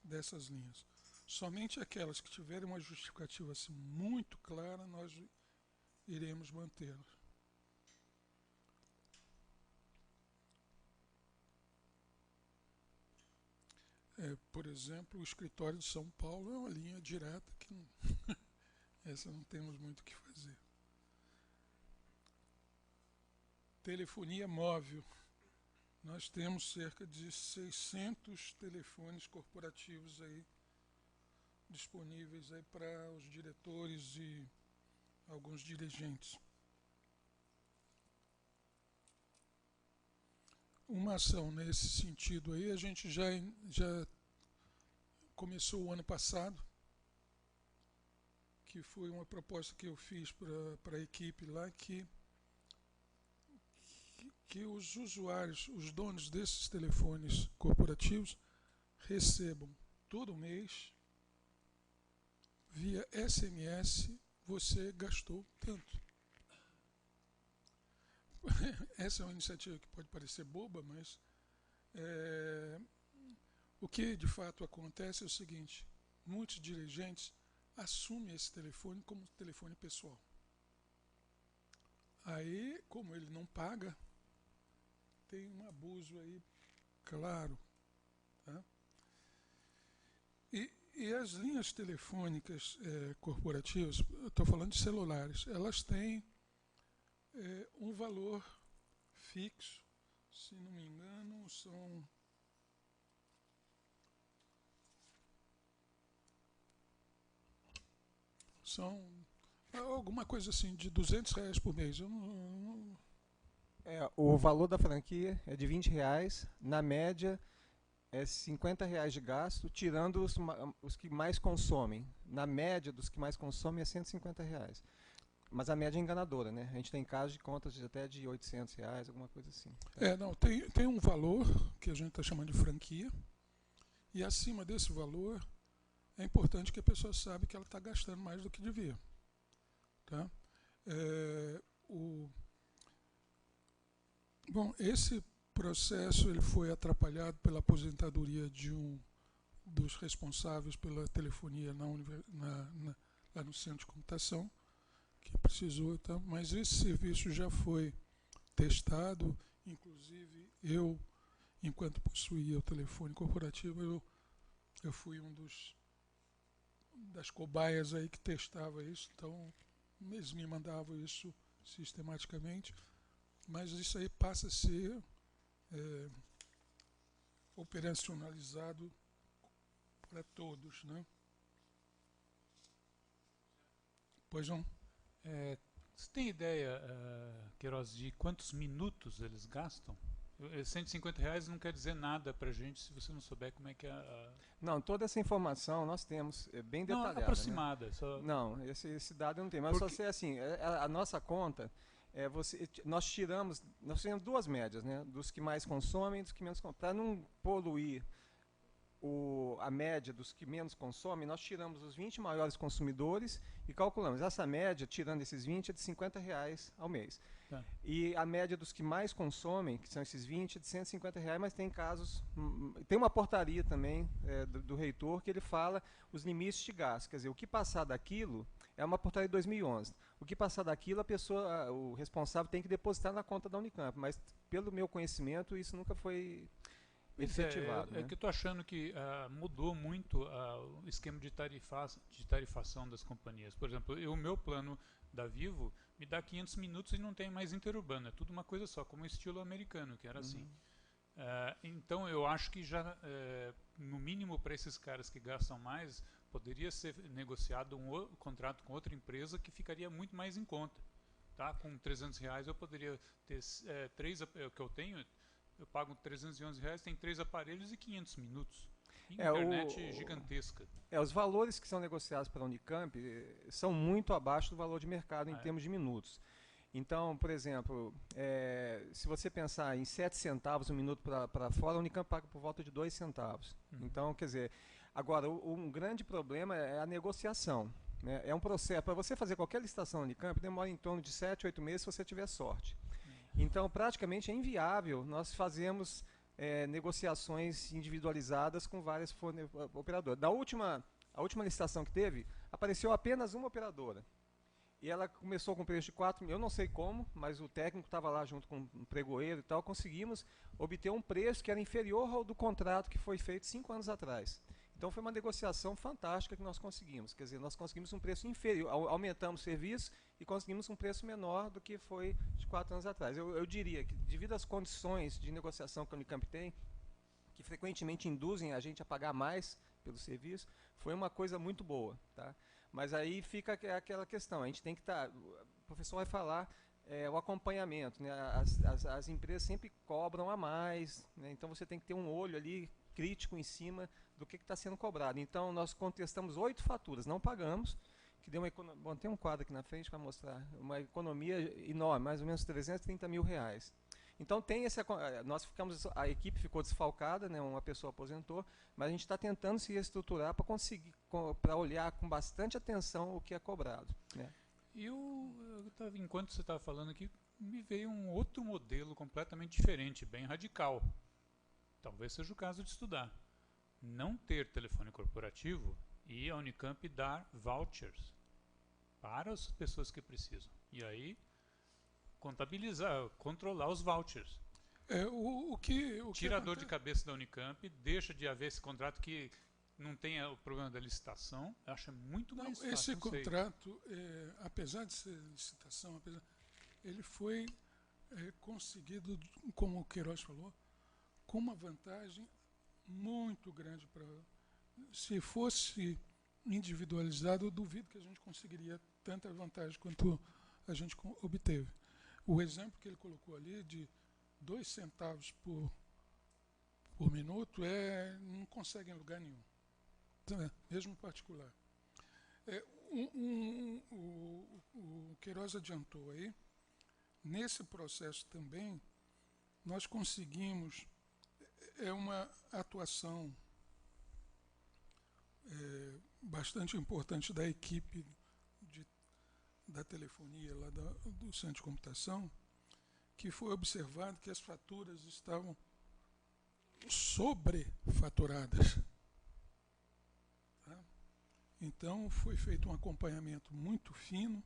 dessas linhas. Somente aquelas que tiverem uma justificativa assim, muito clara, nós iremos mantê-las. Por exemplo, o escritório de São Paulo é uma linha direta que não essa não temos muito o que fazer. Telefonia móvel. Nós temos cerca de 600 telefones corporativos aí disponíveis aí para os diretores e alguns dirigentes. Uma ação nesse sentido aí a gente já começou o ano passado, que foi uma proposta que eu fiz para a equipe lá, que os usuários, os donos desses telefones corporativos, recebam todo mês, via SMS, você gastou tanto. Essa é uma iniciativa que pode parecer boba, mas O que de fato acontece é o seguinte: muitos dirigentes assumem esse telefone como telefone pessoal. Aí, como ele não paga, tem um abuso aí, claro. Tá? E as linhas telefônicas corporativas, eu estou falando de celulares, elas têm um valor fixo, se não me engano, são alguma coisa assim de R$200 por mês. O valor da franquia é de R$20, na média é R$50 de gasto, tirando os que mais consomem. Na média dos que mais consomem é R$150. Mas a média é enganadora, né? A gente tem casos de contas até de R$800, alguma coisa assim. Não, tem um valor que a gente está chamando de franquia, e acima desse valor é importante que a pessoa saiba que ela está gastando mais do que devia. Tá? Bom, esse processo ele foi atrapalhado pela aposentadoria de um dos responsáveis pela telefonia lá no centro de computação, que precisou, tá? Mas esse serviço já foi testado, inclusive eu, enquanto possuía o telefone corporativo, eu fui das cobaias aí que testava isso, então eles me mandavam isso sistematicamente, mas isso aí passa a ser operacionalizado para todos, né? Pois não? Você tem ideia, Queiroz, de quantos minutos eles gastam? R$150 não quer dizer nada para a gente se você não souber como é que é Não, toda essa informação nós temos bem detalhada. Não, aproximada. Né? Só... Não, esse dado eu não tem. Mas só sei assim, a nossa conta, nós tivemos duas médias, né? Dos que mais consomem e dos que menos consomem. Para não poluir a média dos que menos consomem, nós tiramos os 20 maiores consumidores e calculamos. Essa média, tirando esses 20, é de R$50 ao mês. Tá. E a média dos que mais consomem, que são esses 20, é de R$150, mas tem casos... Tem uma portaria também do reitor que ele fala os limites de gasto. Quer dizer, o que passar daquilo... É uma portaria de 2011. O que passar daquilo, o responsável tem que depositar na conta da Unicamp. Mas, pelo meu conhecimento, isso nunca foi... efetivado. É que eu estou achando que mudou muito o esquema de tarifação das companhias. Por exemplo, o meu plano da Vivo me dá 500 minutos e não tem mais interurbano. É tudo uma coisa só, como o estilo americano, que era assim. Então, eu acho que já, no mínimo para esses caras que gastam mais, poderia ser negociado um contrato com outra empresa que ficaria muito mais em conta. Tá? Com R$300 eu poderia ter que eu tenho... Eu pago R$311, tem 3 aparelhos e 500 minutos. Internet gigantesca. Os valores que são negociados pela Unicamp são muito abaixo do valor de mercado em termos de minutos. Então, por exemplo, se você pensar em 7 centavos um minuto para fora, a Unicamp paga por volta de 2 centavos. Então, quer dizer, agora, um grande problema é a negociação. Né? É um processo, para você fazer qualquer licitação na Unicamp, demora em torno de 7, 8 meses se você tiver sorte. Então, praticamente é inviável nós fazermos negociações individualizadas com várias operadoras. A última licitação que teve, apareceu apenas uma operadora. E ela começou com preço de 4 mil, eu não sei como, mas o técnico estava lá junto com um pregoeiro e tal, conseguimos obter um preço que era inferior ao do contrato que foi feito 5 anos atrás. Então foi uma negociação fantástica que nós conseguimos. Quer dizer, nós conseguimos um preço inferior, aumentamos o serviço e conseguimos um preço menor do que foi de 4 anos atrás. Eu diria que, devido às condições de negociação que a Unicamp tem, que frequentemente induzem a gente a pagar mais pelo serviço, foi uma coisa muito boa. Tá? Mas aí fica aquela questão, a gente tem que estar... O professor vai falar o acompanhamento. Né? As empresas sempre cobram a mais, né? Então você tem que ter um olho ali crítico em cima do que está sendo cobrado. Então, nós contestamos 8 faturas, não pagamos, que deu uma economia... Bom, tem um quadro aqui na frente para mostrar, uma economia enorme, mais ou menos R$330 mil. Então, tem a equipe ficou desfalcada, né, uma pessoa aposentou, mas a gente está tentando se reestruturar para conseguir, para olhar com bastante atenção o que é cobrado. Né? Enquanto você estava falando aqui, me veio um outro modelo completamente diferente, bem radical. talvez seja o caso de estudar. Não ter telefone corporativo e a Unicamp dar vouchers para as pessoas que precisam. E aí, contabilizar, controlar os vouchers. Tira a dor de cabeça da Unicamp, deixa de haver esse contrato que não tem o problema da licitação. Acho muito mais fácil. Esse contrato, apesar de ser licitação, ele foi conseguido, como o Queiroz falou, com uma vantagem muito grande. Se fosse individualizado, eu duvido que a gente conseguiria tanta vantagem quanto a gente obteve. O exemplo que ele colocou ali de 2 centavos por minuto não consegue em lugar nenhum, mesmo particular. O Queiroz adiantou aí, nesse processo também, nós conseguimos uma atuação bastante importante da equipe da telefonia lá do Centro de Computação, que foi observado que as faturas estavam sobrefaturadas. Tá? Então, foi feito um acompanhamento muito fino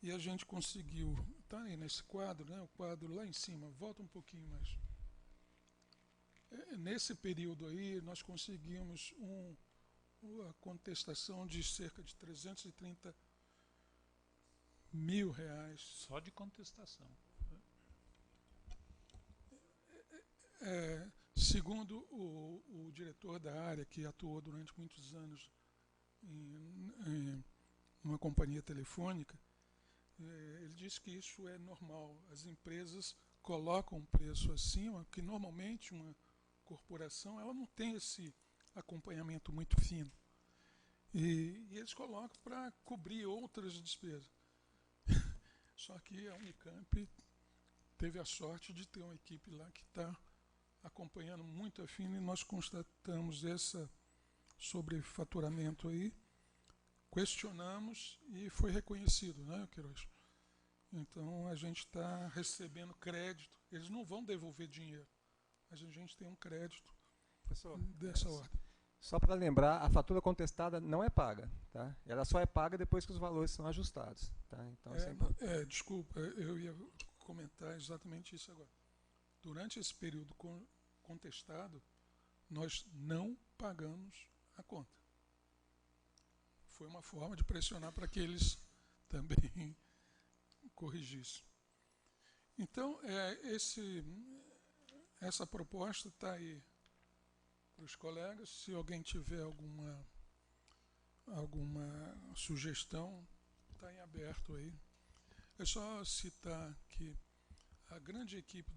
e a gente conseguiu, está aí nesse quadro, né, o quadro lá em cima, volta um pouquinho mais. Nesse período aí, nós conseguimos a contestação de cerca de 330 mil reais. Só de contestação. Segundo o diretor da área, que atuou durante muitos anos em uma companhia telefônica, ele disse que isso é normal. As empresas colocam um preço acima, que normalmente uma corporação ela não tem esse acompanhamento muito fino. E eles colocam para cobrir outras despesas. Só que a Unicamp teve a sorte de ter uma equipe lá que está acompanhando muito a fino, e nós constatamos esse sobrefaturamento aí, questionamos e foi reconhecido, né, Queiroz? Então a gente está recebendo crédito, eles não vão devolver dinheiro, mas a gente tem um crédito, professor, dessa ordem. Só para lembrar, a fatura contestada não é paga, tá? Ela só é paga depois que os valores são ajustados, tá? Então, desculpa, eu ia comentar exatamente isso agora. Durante esse período contestado, nós não pagamos a conta. Foi uma forma de pressionar para que eles também corrigissem. Então, essa proposta está aí para os colegas. Se alguém tiver alguma sugestão, está em aberto aí. É só citar que a grande equipe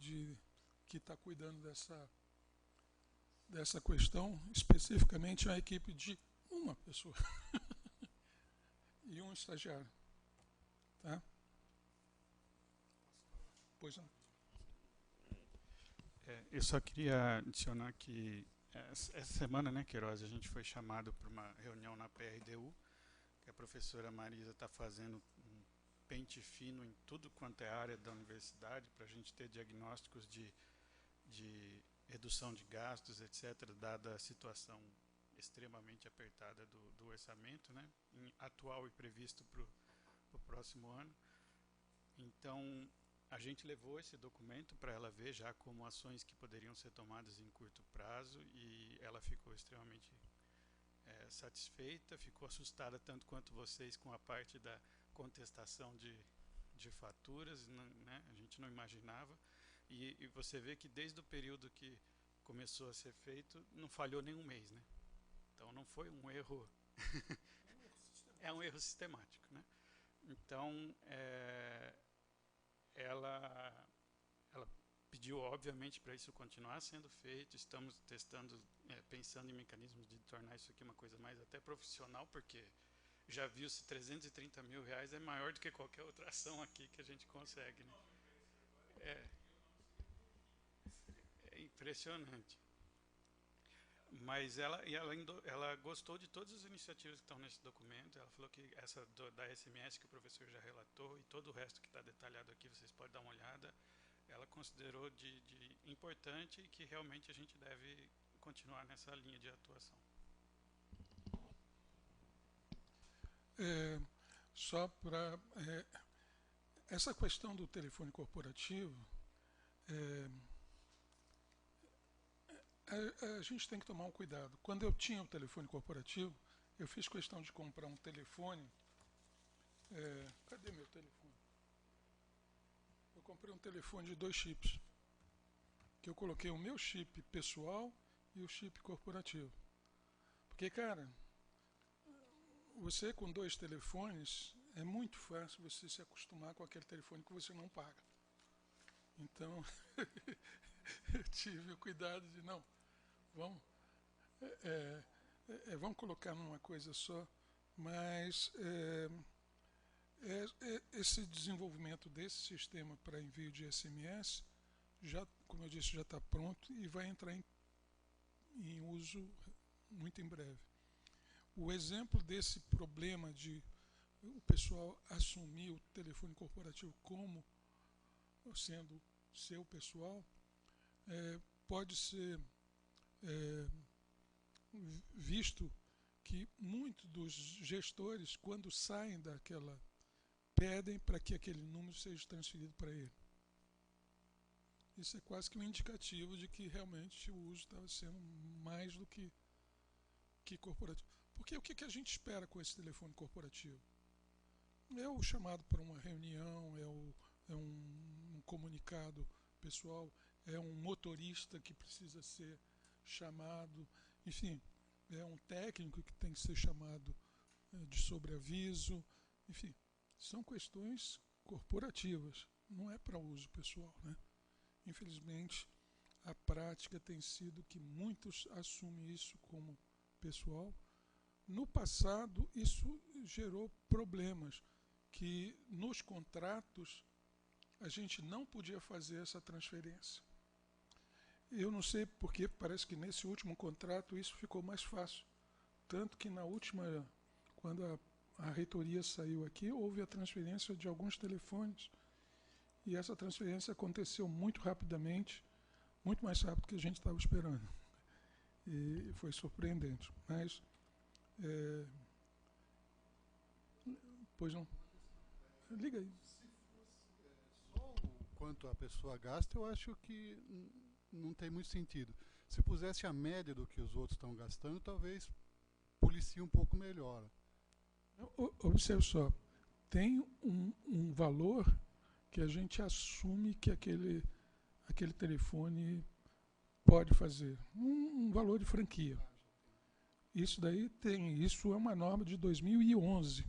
que está cuidando dessa questão, especificamente a equipe de uma pessoa e um estagiário. Tá? Pois não. Eu só queria adicionar que essa semana, né, Queiroz, a gente foi chamado para uma reunião na PRDU, que a professora Marisa está fazendo um pente fino em tudo quanto é área da universidade, para a gente ter diagnósticos de redução de gastos, etc., dada a situação extremamente apertada do orçamento, né, atual e previsto para o próximo ano. Então, a gente levou esse documento para ela ver já como ações que poderiam ser tomadas em curto prazo, e ela ficou extremamente satisfeita, ficou assustada tanto quanto vocês com a parte da contestação de faturas, né? A gente não imaginava, e você vê que desde o período que começou a ser feito, não falhou nenhum mês, né? Então não foi um erro, é um erro sistemático, né? Então, ela pediu, obviamente, para isso continuar sendo feito. Estamos testando, pensando em mecanismos de tornar isso aqui uma coisa mais até profissional, porque já viu-se 330 mil reais é maior do que qualquer outra ação aqui que a gente consegue, né? É impressionante. Mas ela gostou de todas as iniciativas que estão nesse documento. Ela falou que essa da SMS que o professor já relatou e todo o resto que está detalhado aqui, vocês podem dar uma olhada, ela considerou de importante e que realmente a gente deve continuar nessa linha de atuação. Só para... essa questão do telefone corporativo, a gente tem que tomar um cuidado. Quando eu tinha o telefone corporativo, eu fiz questão de comprar um telefone. Cadê meu telefone? Eu comprei um telefone de 2 chips, que eu coloquei o meu chip pessoal e o chip corporativo. Porque, cara, você com 2 telefones, é muito fácil você se acostumar com aquele telefone que você não paga. Então, eu tive o cuidado de, não, vamos colocar numa coisa só, mas esse desenvolvimento desse sistema para envio de SMS, já, como eu disse, já está pronto e vai entrar em uso muito em breve. O exemplo desse problema de o pessoal assumir o telefone corporativo como sendo seu pessoal, pode ser visto que muitos dos gestores, quando saem daquela, pedem para que aquele número seja transferido para ele. Isso é quase que um indicativo de que realmente o uso estava sendo mais do que corporativo. Porque o que a gente espera com esse telefone corporativo? É o chamado para uma reunião, é um comunicado pessoal, é um motorista que precisa ser chamado, enfim, é um técnico que tem que ser chamado de sobreaviso, enfim, são questões corporativas, não é para uso pessoal, né? Infelizmente, a prática tem sido que muitos assumem isso como pessoal. No passado, isso gerou problemas, que nos contratos a gente não podia fazer essa transferência. Eu não sei porque, parece que nesse último contrato isso ficou mais fácil. Tanto que na última, quando a reitoria saiu aqui, houve a transferência de alguns telefones. E essa transferência aconteceu muito rapidamente, muito mais rápido do que a gente estava esperando. E foi surpreendente. Mas, pois não. Liga aí. Se fosse só o quanto a pessoa gasta, eu acho que não tem muito sentido. Se pusesse a média do que os outros estão gastando, talvez policie um pouco melhor. Observe só, tem um valor que a gente assume que aquele telefone pode fazer. Um valor de franquia. Isso daí isso é uma norma de 2011.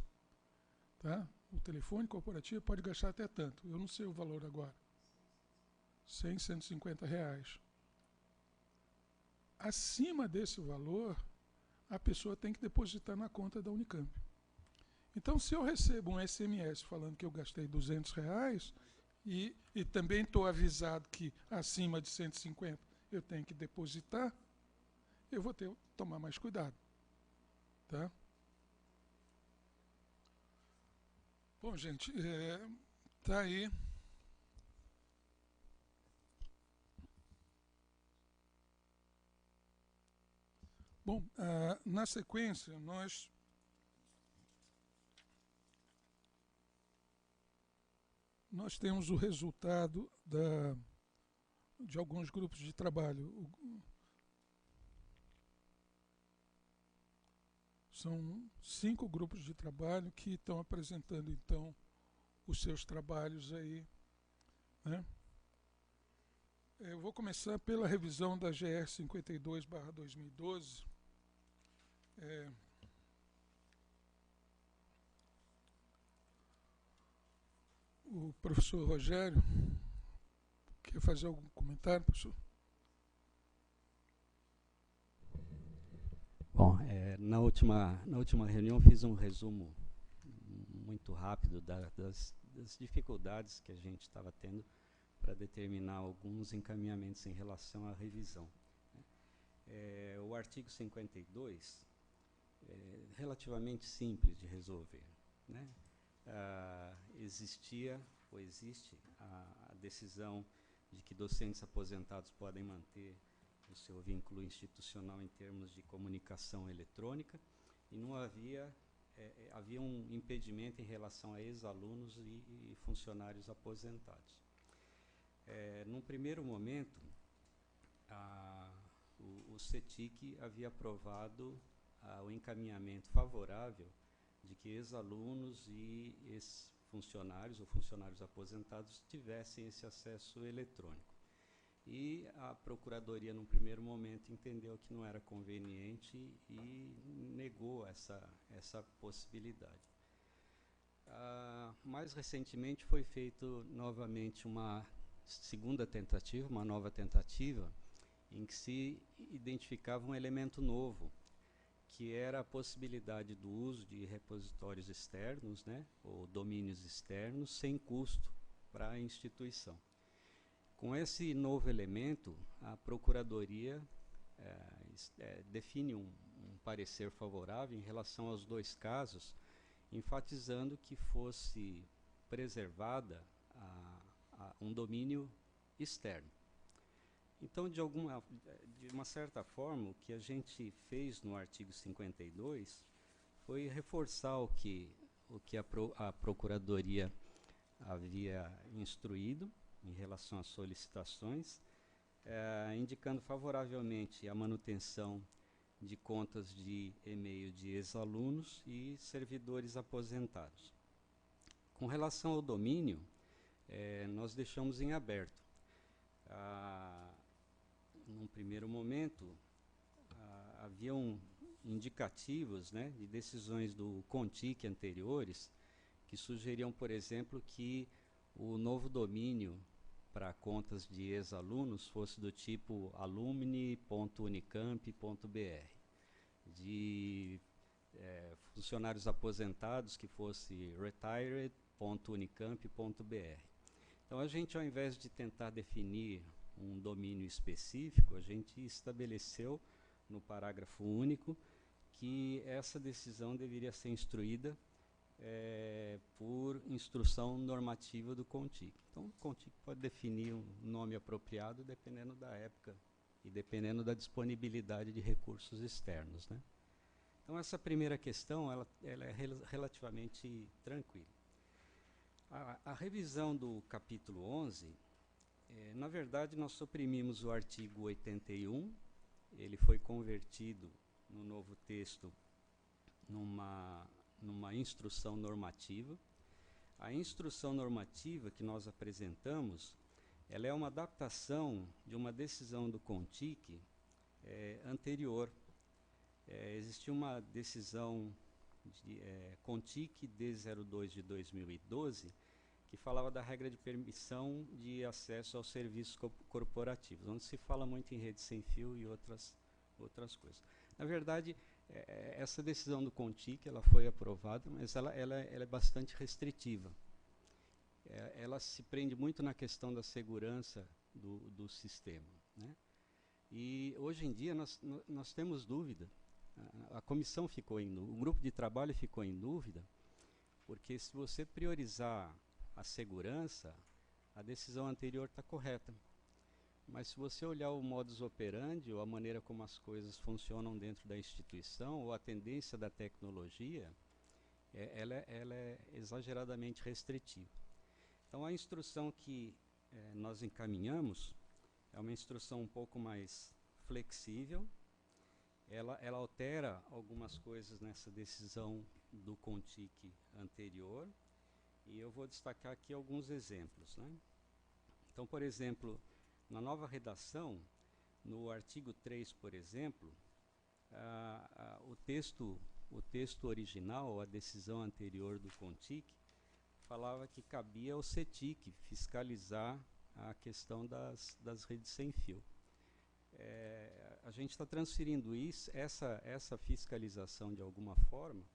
Tá? O telefone corporativo pode gastar até tanto. Eu não sei o valor agora. 100, 150 reais. Acima desse valor, a pessoa tem que depositar na conta da Unicamp. Então, se eu recebo um SMS falando que eu gastei 200 reais e também estou avisado que acima de 150 eu tenho que depositar, eu vou ter que tomar mais cuidado. Tá? Bom, gente, tá aí. Bom, na sequência, nós temos o resultado de alguns grupos de trabalho. São 5 grupos de trabalho que estão apresentando, então, os seus trabalhos aí, né? Eu vou começar pela revisão da GR 52/2012. O professor Rogério quer fazer algum comentário, professor? Bom, na última reunião fiz um resumo muito rápido das dificuldades que a gente estava tendo para determinar alguns encaminhamentos em relação à revisão. O artigo 52 é relativamente simples de resolver, né? Existia ou existe a decisão de que docentes aposentados podem manter o seu vínculo institucional em termos de comunicação eletrônica, e não havia, havia um impedimento em relação a ex-alunos e funcionários aposentados. Num primeiro momento, o CETIC havia aprovado o encaminhamento favorável de que ex-alunos e ex-funcionários ou funcionários aposentados tivessem esse acesso eletrônico. E a Procuradoria, num primeiro momento, entendeu que não era conveniente e negou essa possibilidade. Mais recentemente foi feito novamente uma segunda tentativa, uma nova tentativa, em que se identificava um elemento novo, que era a possibilidade do uso de repositórios externos, né, ou domínios externos, sem custo para a instituição. Com esse novo elemento, a Procuradoria define um parecer favorável em relação aos dois casos, enfatizando que fosse preservada um domínio externo. Então, de uma certa forma, o que a gente fez no artigo 52 foi reforçar o que a Procuradoria havia instruído em relação às solicitações, indicando favoravelmente a manutenção de contas de e-mail de ex-alunos e servidores aposentados. Com relação ao domínio, nós deixamos em aberto. Num primeiro momento, haviam indicativos, né, de decisões do CONTIC anteriores que sugeriam, por exemplo, que o novo domínio para contas de ex-alunos fosse do tipo alumni.unicamp.br, de funcionários aposentados que fosse retired.unicamp.br. Então, a gente, ao invés de tentar definir um domínio específico, a gente estabeleceu no parágrafo único que essa decisão deveria ser instruída por instrução normativa do CONTIC. Então, o CONTIC pode definir um nome apropriado dependendo da época e dependendo da disponibilidade de recursos externos, né? Então, essa primeira questão ela é relativamente tranquila. A revisão do capítulo 11, na verdade, nós suprimimos o artigo 81, ele foi convertido no novo texto numa instrução normativa. A instrução normativa que nós apresentamos, ela é uma adaptação de uma decisão do CONTIC anterior. Existiu uma decisão de CONTIC D02 de 2012, que falava da regra de permissão de acesso aos serviços corporativos, onde se fala muito em rede sem fio e outras coisas. Na verdade, essa decisão do CONTIC ela foi aprovada, mas ela é bastante restritiva. Ela se prende muito na questão da segurança do sistema, né? E hoje em dia nós temos dúvida. A comissão ficou o grupo de trabalho ficou em dúvida, porque se você priorizar a segurança, a decisão anterior está correta. Mas se você olhar o modus operandi, ou a maneira como as coisas funcionam dentro da instituição, ou a tendência da tecnologia, ela é exageradamente restritiva. Então, a instrução que nós encaminhamos é uma instrução um pouco mais flexível. Ela altera algumas coisas nessa decisão do CONTIC anterior, e eu vou destacar aqui alguns exemplos, né? Então, por exemplo, na nova redação, no artigo 3, por exemplo, o texto original, a decisão anterior do CONTIC, falava que cabia ao CETIC fiscalizar a questão das redes sem fio. A gente está transferindo essa fiscalização de alguma forma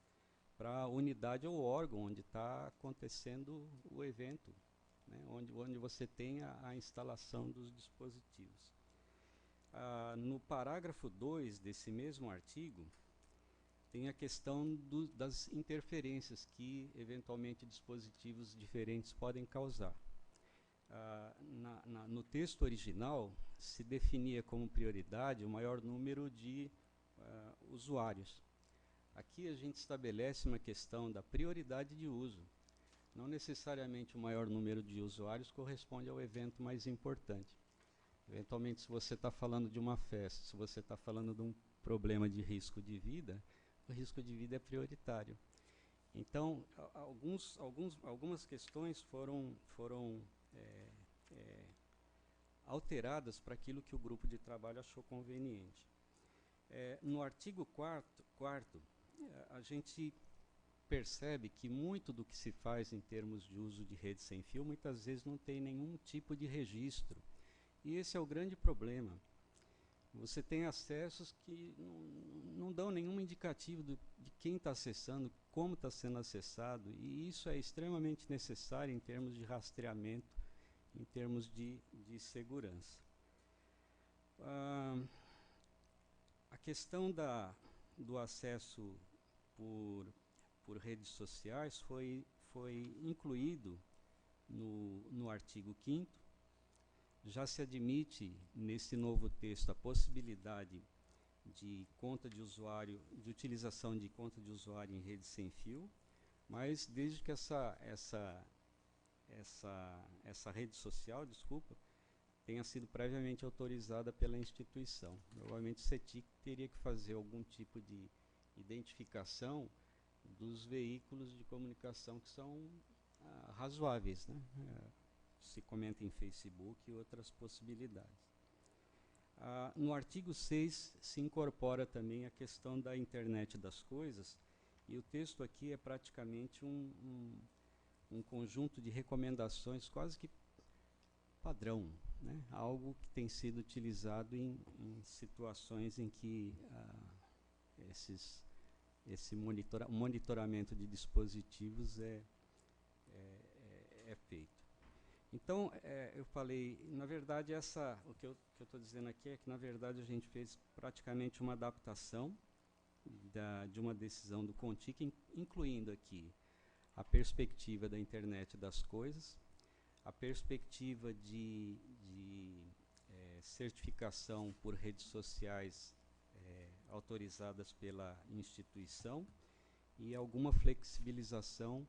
para a unidade ou órgão onde está acontecendo o evento, né, onde você tem a instalação dos dispositivos. No parágrafo 2 desse mesmo artigo, tem a questão das interferências que, eventualmente, dispositivos diferentes podem causar. no texto original, se definia como prioridade o maior número de usuários. Aqui a gente estabelece uma questão da prioridade de uso. Não necessariamente o maior número de usuários corresponde ao evento mais importante. Eventualmente, se você está falando de uma festa, se você está falando de um problema de risco de vida, o risco de vida é prioritário. Então, algumas questões foram alteradas para aquilo que o grupo de trabalho achou conveniente. No artigo 4º, a gente percebe que muito do que se faz em termos de uso de rede sem fio, muitas vezes não tem nenhum tipo de registro. E esse é o grande problema. Você tem acessos que não dão nenhum indicativo de quem está acessando, como está sendo acessado, e isso é extremamente necessário em termos de rastreamento, em termos de segurança. A questão do acesso por redes sociais foi incluído no artigo 5º. Já se admite nesse novo texto a possibilidade de conta de usuário, de utilização de conta de usuário em rede sem fio, mas desde que essa rede social, tenha sido previamente autorizada pela instituição. Provavelmente o CETIC teria que fazer algum tipo de identificação dos veículos de comunicação que são razoáveis, né? Se comenta em Facebook e outras possibilidades. No artigo 6 se incorpora também a questão da internet das coisas, e o texto aqui é praticamente um conjunto de recomendações quase que padrão, né? Algo que tem sido utilizado em situações em que esse monitoramento de dispositivos é feito. Então, eu falei, na verdade, o que eu estou dizendo aqui é que, na verdade, a gente fez praticamente uma adaptação de uma decisão do CONTIC, incluindo aqui a perspectiva da internet das coisas, a perspectiva de certificação por redes sociais autorizadas pela instituição e alguma flexibilização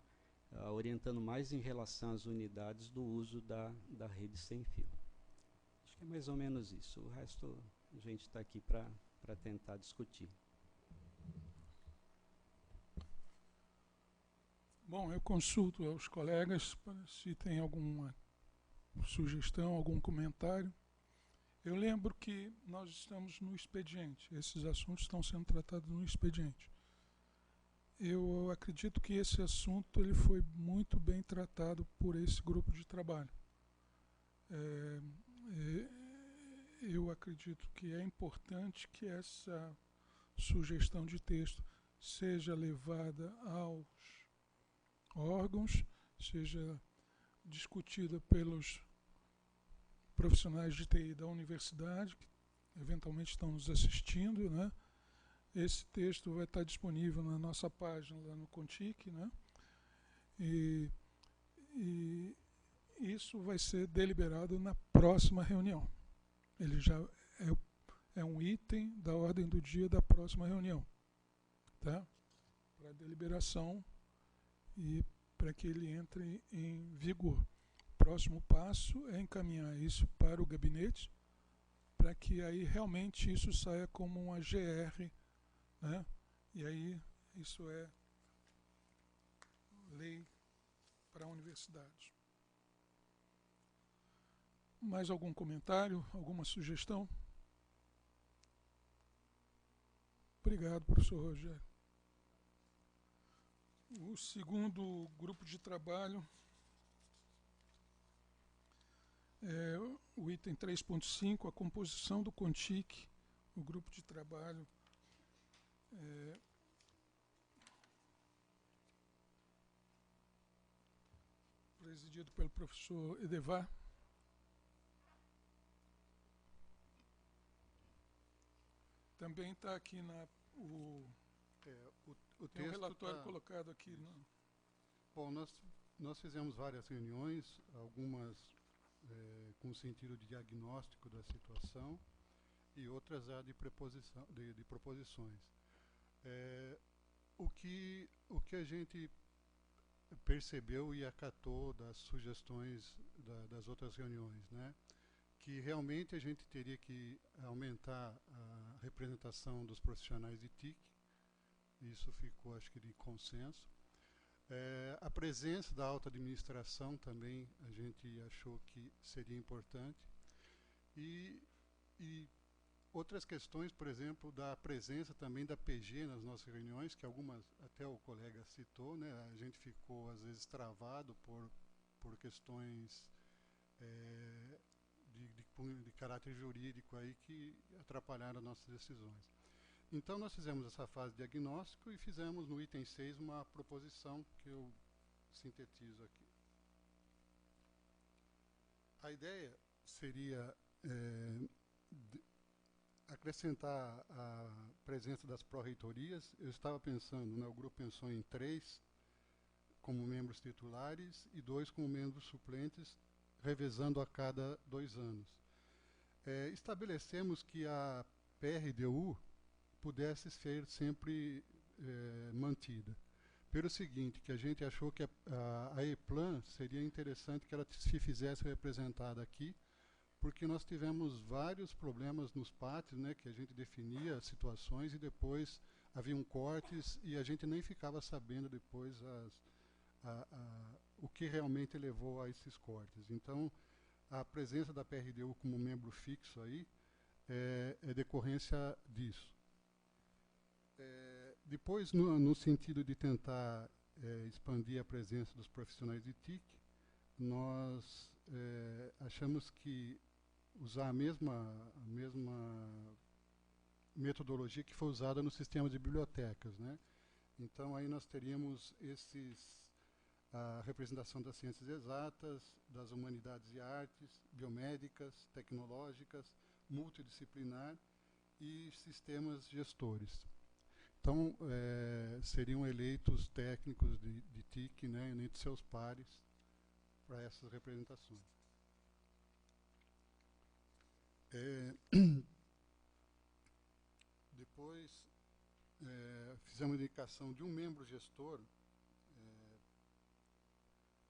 orientando mais em relação às unidades do uso da rede sem fio. Acho que é mais ou menos isso. O resto a gente está aqui para tentar discutir. Bom, eu consulto aos colegas se tem alguma sugestão, algum comentário. Eu lembro que nós estamos no expediente. Esses assuntos estão sendo tratados no expediente. Eu acredito que esse assunto ele foi muito bem tratado por esse grupo de trabalho. Eu acredito que é importante que essa sugestão de texto seja levada aos órgãos, seja discutida pelos profissionais de TI da universidade, que eventualmente estão nos assistindo, né? Esse texto vai estar disponível na nossa página lá no CONTIC, né? E isso vai ser deliberado na próxima reunião. Ele já é um item da ordem do dia da próxima reunião, tá? Para deliberação e para que ele entre em vigor. O próximo passo é encaminhar isso para o gabinete, para que aí realmente isso saia como uma GR, né? E aí isso é lei para a universidade. Mais algum comentário, alguma sugestão? Obrigado, professor Rogério. O segundo grupo de trabalho é o item 3.5, a composição do CONTIC, o grupo de trabalho presidido pelo professor Edevar. Também está aqui o tem um relatório colocado aqui. Bom, nós fizemos várias reuniões, algumas com o sentido de diagnóstico da situação, e outras a de proposições. O que a gente percebeu e acatou das sugestões das outras reuniões, né? Que realmente a gente teria que aumentar a representação dos profissionais de TIC, isso ficou, acho que, de consenso. A presença da alta administração também a gente achou que seria importante. E outras questões, por exemplo, da presença também da PG nas nossas reuniões, que algumas até o colega citou, né? A gente ficou às vezes travado por questões de caráter jurídico aí que atrapalharam as nossas decisões. Então nós fizemos essa fase de diagnóstico e fizemos no item 6 uma proposição que eu sintetizo aqui. A ideia seria acrescentar a presença das pró-reitorias. Eu estava pensando, né, o grupo pensou em 3 como membros titulares e 2 como membros suplentes, revezando a cada 2 anos. Estabelecemos que a PRDU pudesse ser sempre mantida. Pelo seguinte, que a gente achou que a EPLAN seria interessante que ela se fizesse representada aqui, porque nós tivemos vários problemas nos pátios, né, que a gente definia situações e depois haviam cortes e a gente nem ficava sabendo depois o que realmente levou a esses cortes. Então, a presença da PRDU como membro fixo aí é decorrência disso. Depois, no sentido de tentar expandir a presença dos profissionais de TIC, nós achamos que usar a mesma metodologia que foi usada no sistema de bibliotecas, né? Então, aí nós teríamos a representação das ciências exatas, das humanidades e artes, biomédicas, tecnológicas, multidisciplinar e sistemas gestores. Então, seriam eleitos técnicos de TIC, né, entre seus pares, para essas representações. Depois, fizemos a indicação de um membro gestor,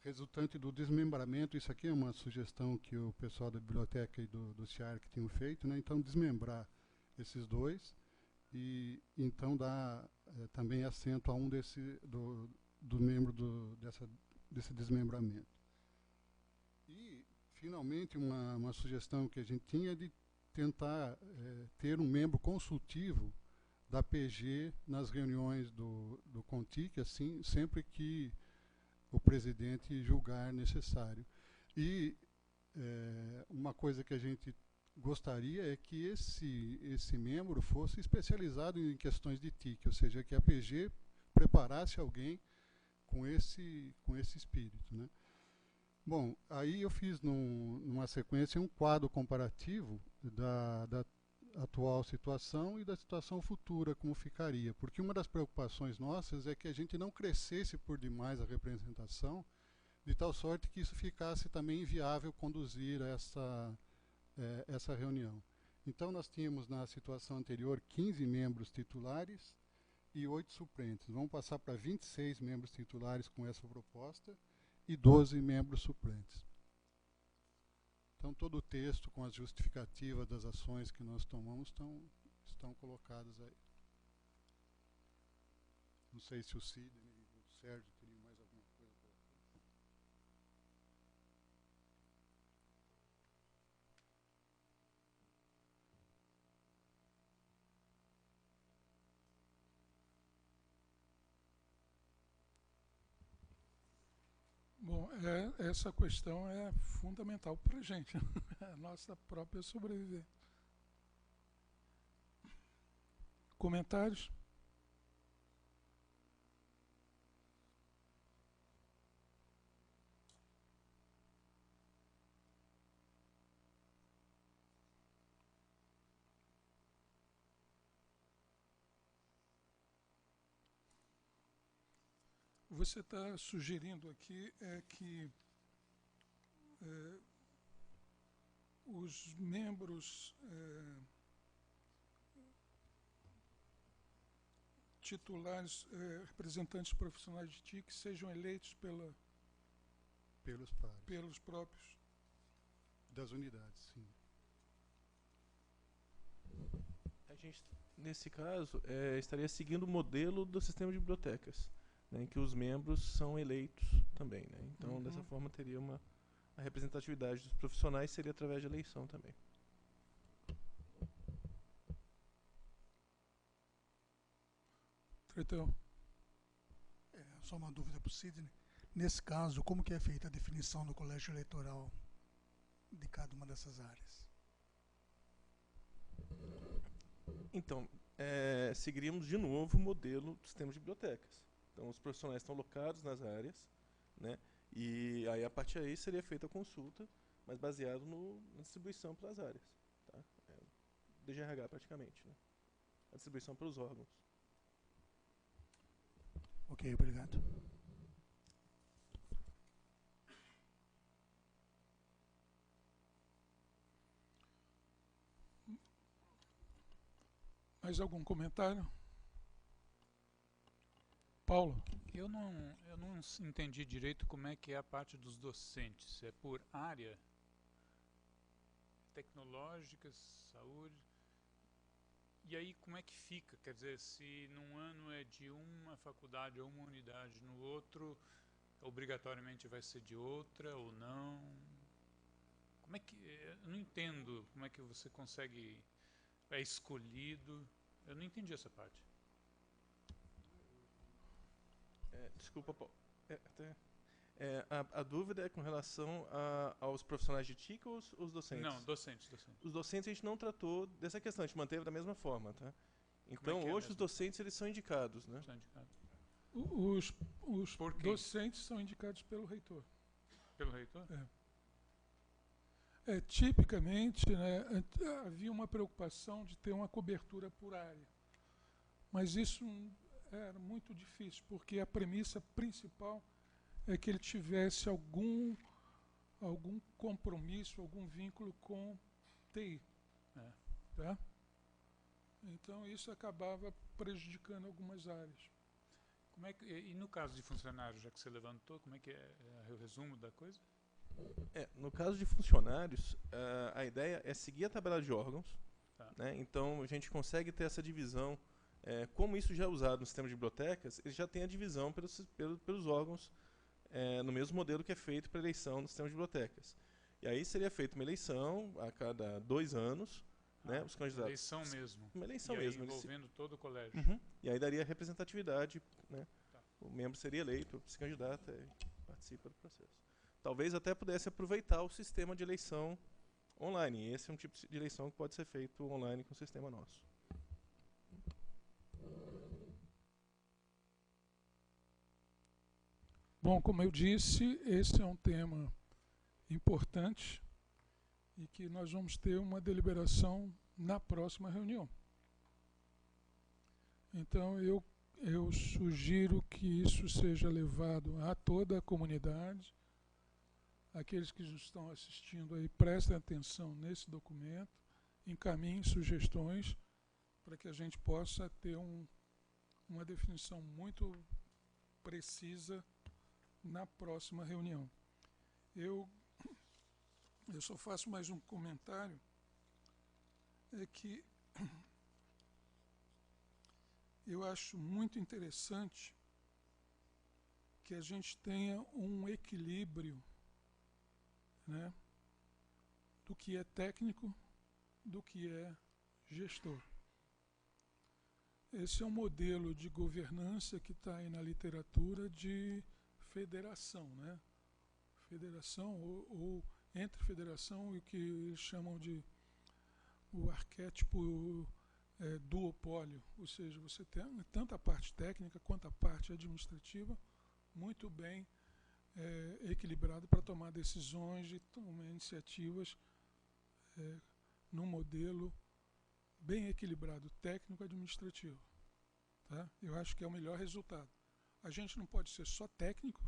resultante do desmembramento. Isso aqui é uma sugestão que o pessoal da biblioteca e do CIARC tinham feito, né? Então, desmembrar esses 2 e então dar também assento a um do membro desse desmembramento. E, finalmente, uma sugestão que a gente tinha de tentar ter um membro consultivo da PG nas reuniões do CONTIC, assim, sempre que o presidente julgar necessário. E uma coisa que a gente gostaria é que esse membro fosse especializado em questões de TIC, ou seja, que a PG preparasse alguém com esse espírito, né? Bom, aí eu fiz numa sequência um quadro comparativo da atual situação e da situação futura, como ficaria. Porque uma das preocupações nossas é que a gente não crescesse por demais a representação, de tal sorte que isso ficasse também inviável conduzir essa reunião. Então, nós tínhamos na situação anterior 15 membros titulares e 8 suplentes. Vamos passar para 26 membros titulares com essa proposta e 12 membros suplentes. Então, todo o texto com as justificativas das ações que nós tomamos estão colocadas aí. Não sei se o Sidney e o Sérgio teriam mais alguma coisa para colocar. Bom, essa questão é fundamental para a gente, a nossa própria sobrevivência. Comentários? Você está sugerindo aqui que os membros titulares, representantes profissionais de TIC, sejam eleitos pelos pares. pelos próprios. Das unidades, sim. A gente, nesse caso, estaria seguindo o modelo do sistema de bibliotecas, né, em que os membros são eleitos também. Né? Então, dessa forma, teria a representatividade dos profissionais seria através de eleição também. Então, só uma dúvida para o Sidney. Nesse caso, como que é feita a definição do colégio eleitoral de cada uma dessas áreas? Então, seguiríamos de novo o modelo do sistema de bibliotecas. Então, os profissionais estão locados nas áreas, né? E aí, a partir daí, seria feita a consulta, mas baseado na distribuição pelas áreas. Tá? DGRH, praticamente. Né? A distribuição pelos órgãos. Ok, obrigado. Mais algum comentário? Paulo? Eu não entendi direito como é que é a parte dos docentes. É por área? Tecnológica, saúde? E aí como é que fica? Quer dizer, se num ano é de uma faculdade ou uma unidade, no outro obrigatoriamente vai ser de outra ou não? Como é que... Eu não entendo como é que você consegue... É escolhido... Eu não entendi essa parte. Desculpa, Paulo. A dúvida é com relação aos profissionais de TIC ou os docentes? Não, docentes. Os docentes a gente não tratou dessa questão, a gente manteve da mesma forma. Tá? Então, hoje os docentes eles são indicados. Né? São indicados. Os docentes são indicados pelo reitor. Pelo reitor? Tipicamente, né, havia uma preocupação de ter uma cobertura por área. Mas isso era muito difícil, porque a premissa principal é que ele tivesse algum compromisso, algum vínculo com TI. Tá? Então, isso acabava prejudicando algumas áreas. E no caso de funcionários, já que você levantou, como é que é o resumo da coisa? No caso de funcionários, a ideia é seguir a tabela de órgãos. Tá. Né? Então, a gente consegue ter essa divisão. Como isso já é usado no sistema de bibliotecas, ele já tem a divisão pelos órgãos no mesmo modelo que é feito para eleição no sistema de bibliotecas. E aí seria feita uma eleição a cada 2 anos, né, os candidatos. Eleição mesmo. Uma eleição e aí mesmo. Envolvendo todo o colégio. E aí daria representatividade. Né? Tá. O membro seria eleito, se candidata e participa do processo. Talvez até pudesse aproveitar o sistema de eleição online. E esse é um tipo de eleição que pode ser feito online com o sistema nosso. Bom, como eu disse, esse é um tema importante e que nós vamos ter uma deliberação na próxima reunião. Então, eu sugiro que isso seja levado a toda a comunidade. Aqueles que estão assistindo aí, prestem atenção nesse documento, encaminhem sugestões para que a gente possa ter uma definição muito precisa na próxima reunião. Eu só faço mais um comentário, que eu acho muito interessante que a gente tenha um equilíbrio, né, do que é técnico, do que é gestor. Esse é um modelo de governança que está aí na literatura de federação, né? Federação ou entre federação e o que eles chamam de o arquétipo duopólio, ou seja, você tem tanto a parte técnica quanto a parte administrativa muito bem equilibrado para tomar decisões e tomar iniciativas num modelo bem equilibrado, técnico-administrativo. Tá? Eu acho que é o melhor resultado. A gente não pode ser só técnico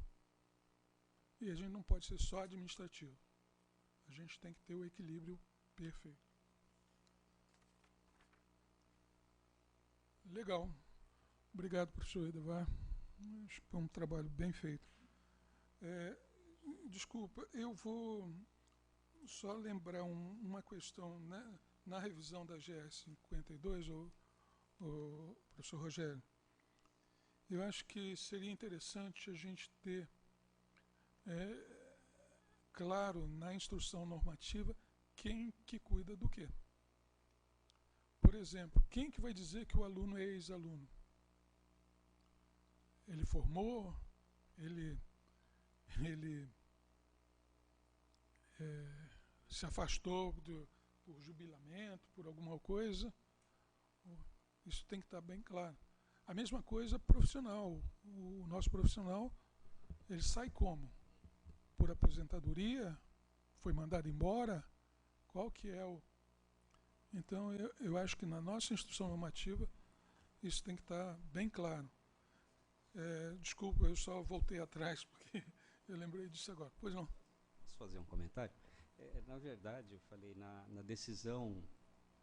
e a gente não pode ser só administrativo. A gente tem que ter o equilíbrio Perfeito. Legal. Obrigado, professor Edevar. Acho que foi um trabalho bem feito. Desculpa, eu vou só lembrar uma questão, né? Na revisão da GR 52, o professor Rogério, eu acho que seria interessante a gente ter claro na instrução normativa quem que cuida do quê. Por exemplo, quem que vai dizer que o aluno é ex-aluno? Ele formou, ele se afastou por jubilamento, por alguma coisa. Isso tem que estar bem claro. A mesma coisa profissional. O nosso profissional, ele sai como? Por aposentadoria? Foi mandado embora? Qual que é o... Então, eu acho que na nossa instrução normativa, isso tem que estar bem claro. Desculpa, eu só voltei atrás, porque eu lembrei disso agora. Pois não. Posso fazer um comentário? Na verdade, eu falei, na decisão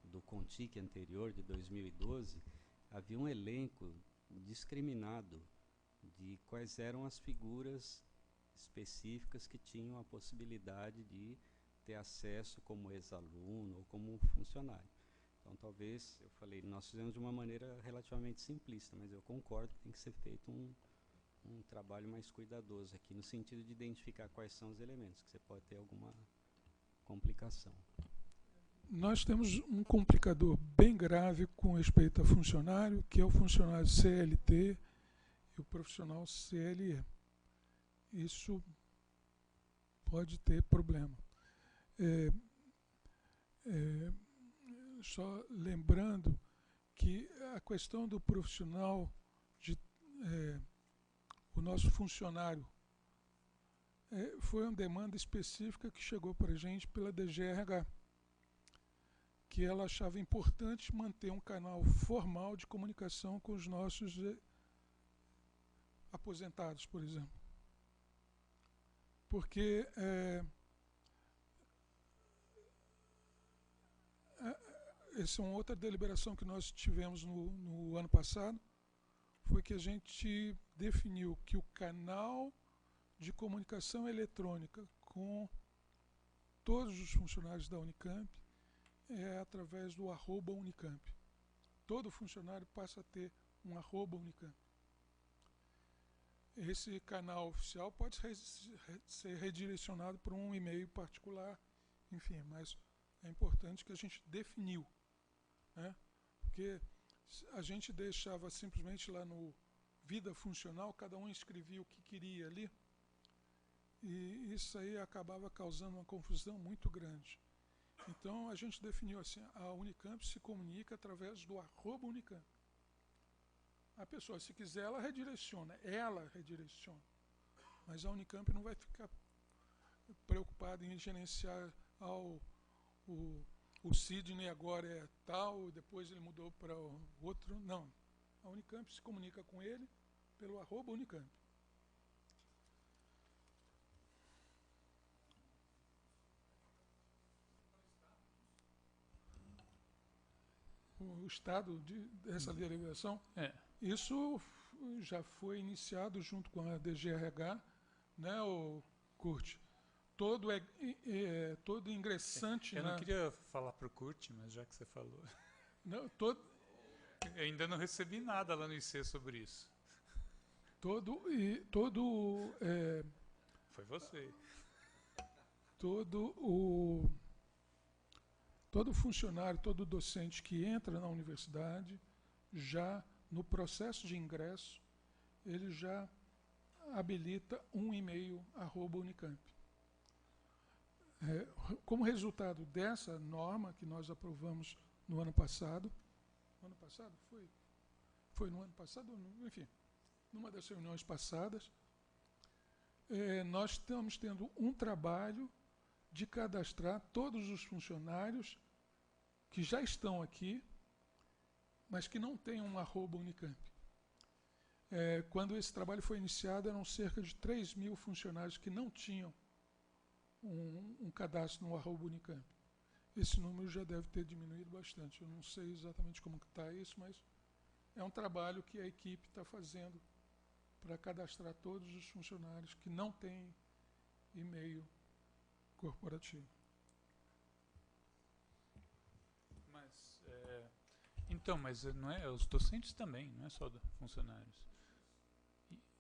do CONTIC anterior, de 2012, havia um elenco discriminado de quais eram as figuras específicas que tinham a possibilidade de ter acesso como ex-aluno ou como funcionário. Então, talvez, eu falei, nós fizemos de uma maneira relativamente simplista, mas eu concordo que tem que ser feito um trabalho mais cuidadoso aqui, no sentido de identificar quais são os elementos, que você pode ter alguma complicação. Nós temos um complicador bem grave com respeito a funcionário, que é o funcionário CLT e o profissional CLE. Isso pode ter problema. Só lembrando que a questão do profissional, o nosso funcionário, foi uma demanda específica que chegou para a gente pela DGRH, que ela achava importante manter um canal formal de comunicação com os nossos aposentados, por exemplo. Porque essa é uma outra deliberação que nós tivemos no ano passado, foi que a gente definiu que o canal de comunicação eletrônica com todos os funcionários da Unicamp é através do @Unicamp. Todo funcionário passa a ter um @Unicamp. Esse canal oficial pode ser redirecionado para um e-mail particular, enfim, mas é importante que a gente definiu, né? Porque a gente deixava simplesmente lá no Vida Funcional, cada um escrevia o que queria ali, e isso aí acabava causando uma confusão muito grande. Então, a gente definiu assim, a Unicamp se comunica através do @Unicamp. A pessoa, se quiser, ela redireciona, mas a Unicamp não vai ficar preocupada em gerenciar o Sidney agora é tal, depois ele mudou para o outro. Não, a Unicamp se comunica com ele pelo @Unicamp. O estado dessa deliberação, isso já foi iniciado junto com a DGRH, né, o Kurt? Todo ingressante... Eu não queria falar para o Kurt, mas já que você falou... Não, eu ainda não recebi nada lá no IC sobre isso. Foi você. Todo funcionário, todo docente que entra na universidade, já no processo de ingresso, ele já habilita um e-mail @Unicamp. Como resultado dessa norma que nós aprovamos no ano passado, foi no ano passado, enfim, numa das reuniões passadas, nós estamos tendo um trabalho de cadastrar todos os funcionários que já estão aqui, mas que não têm um @Unicamp. Quando esse trabalho foi iniciado, eram cerca de 3.000 funcionários que não tinham um cadastro no @Unicamp. esse número já deve ter diminuído bastante. Eu não sei exatamente como está isso, mas é um trabalho que a equipe está fazendo para cadastrar todos os funcionários que não têm e-mail corporativo. Mas, então, mas não é os docentes também, não é só funcionários.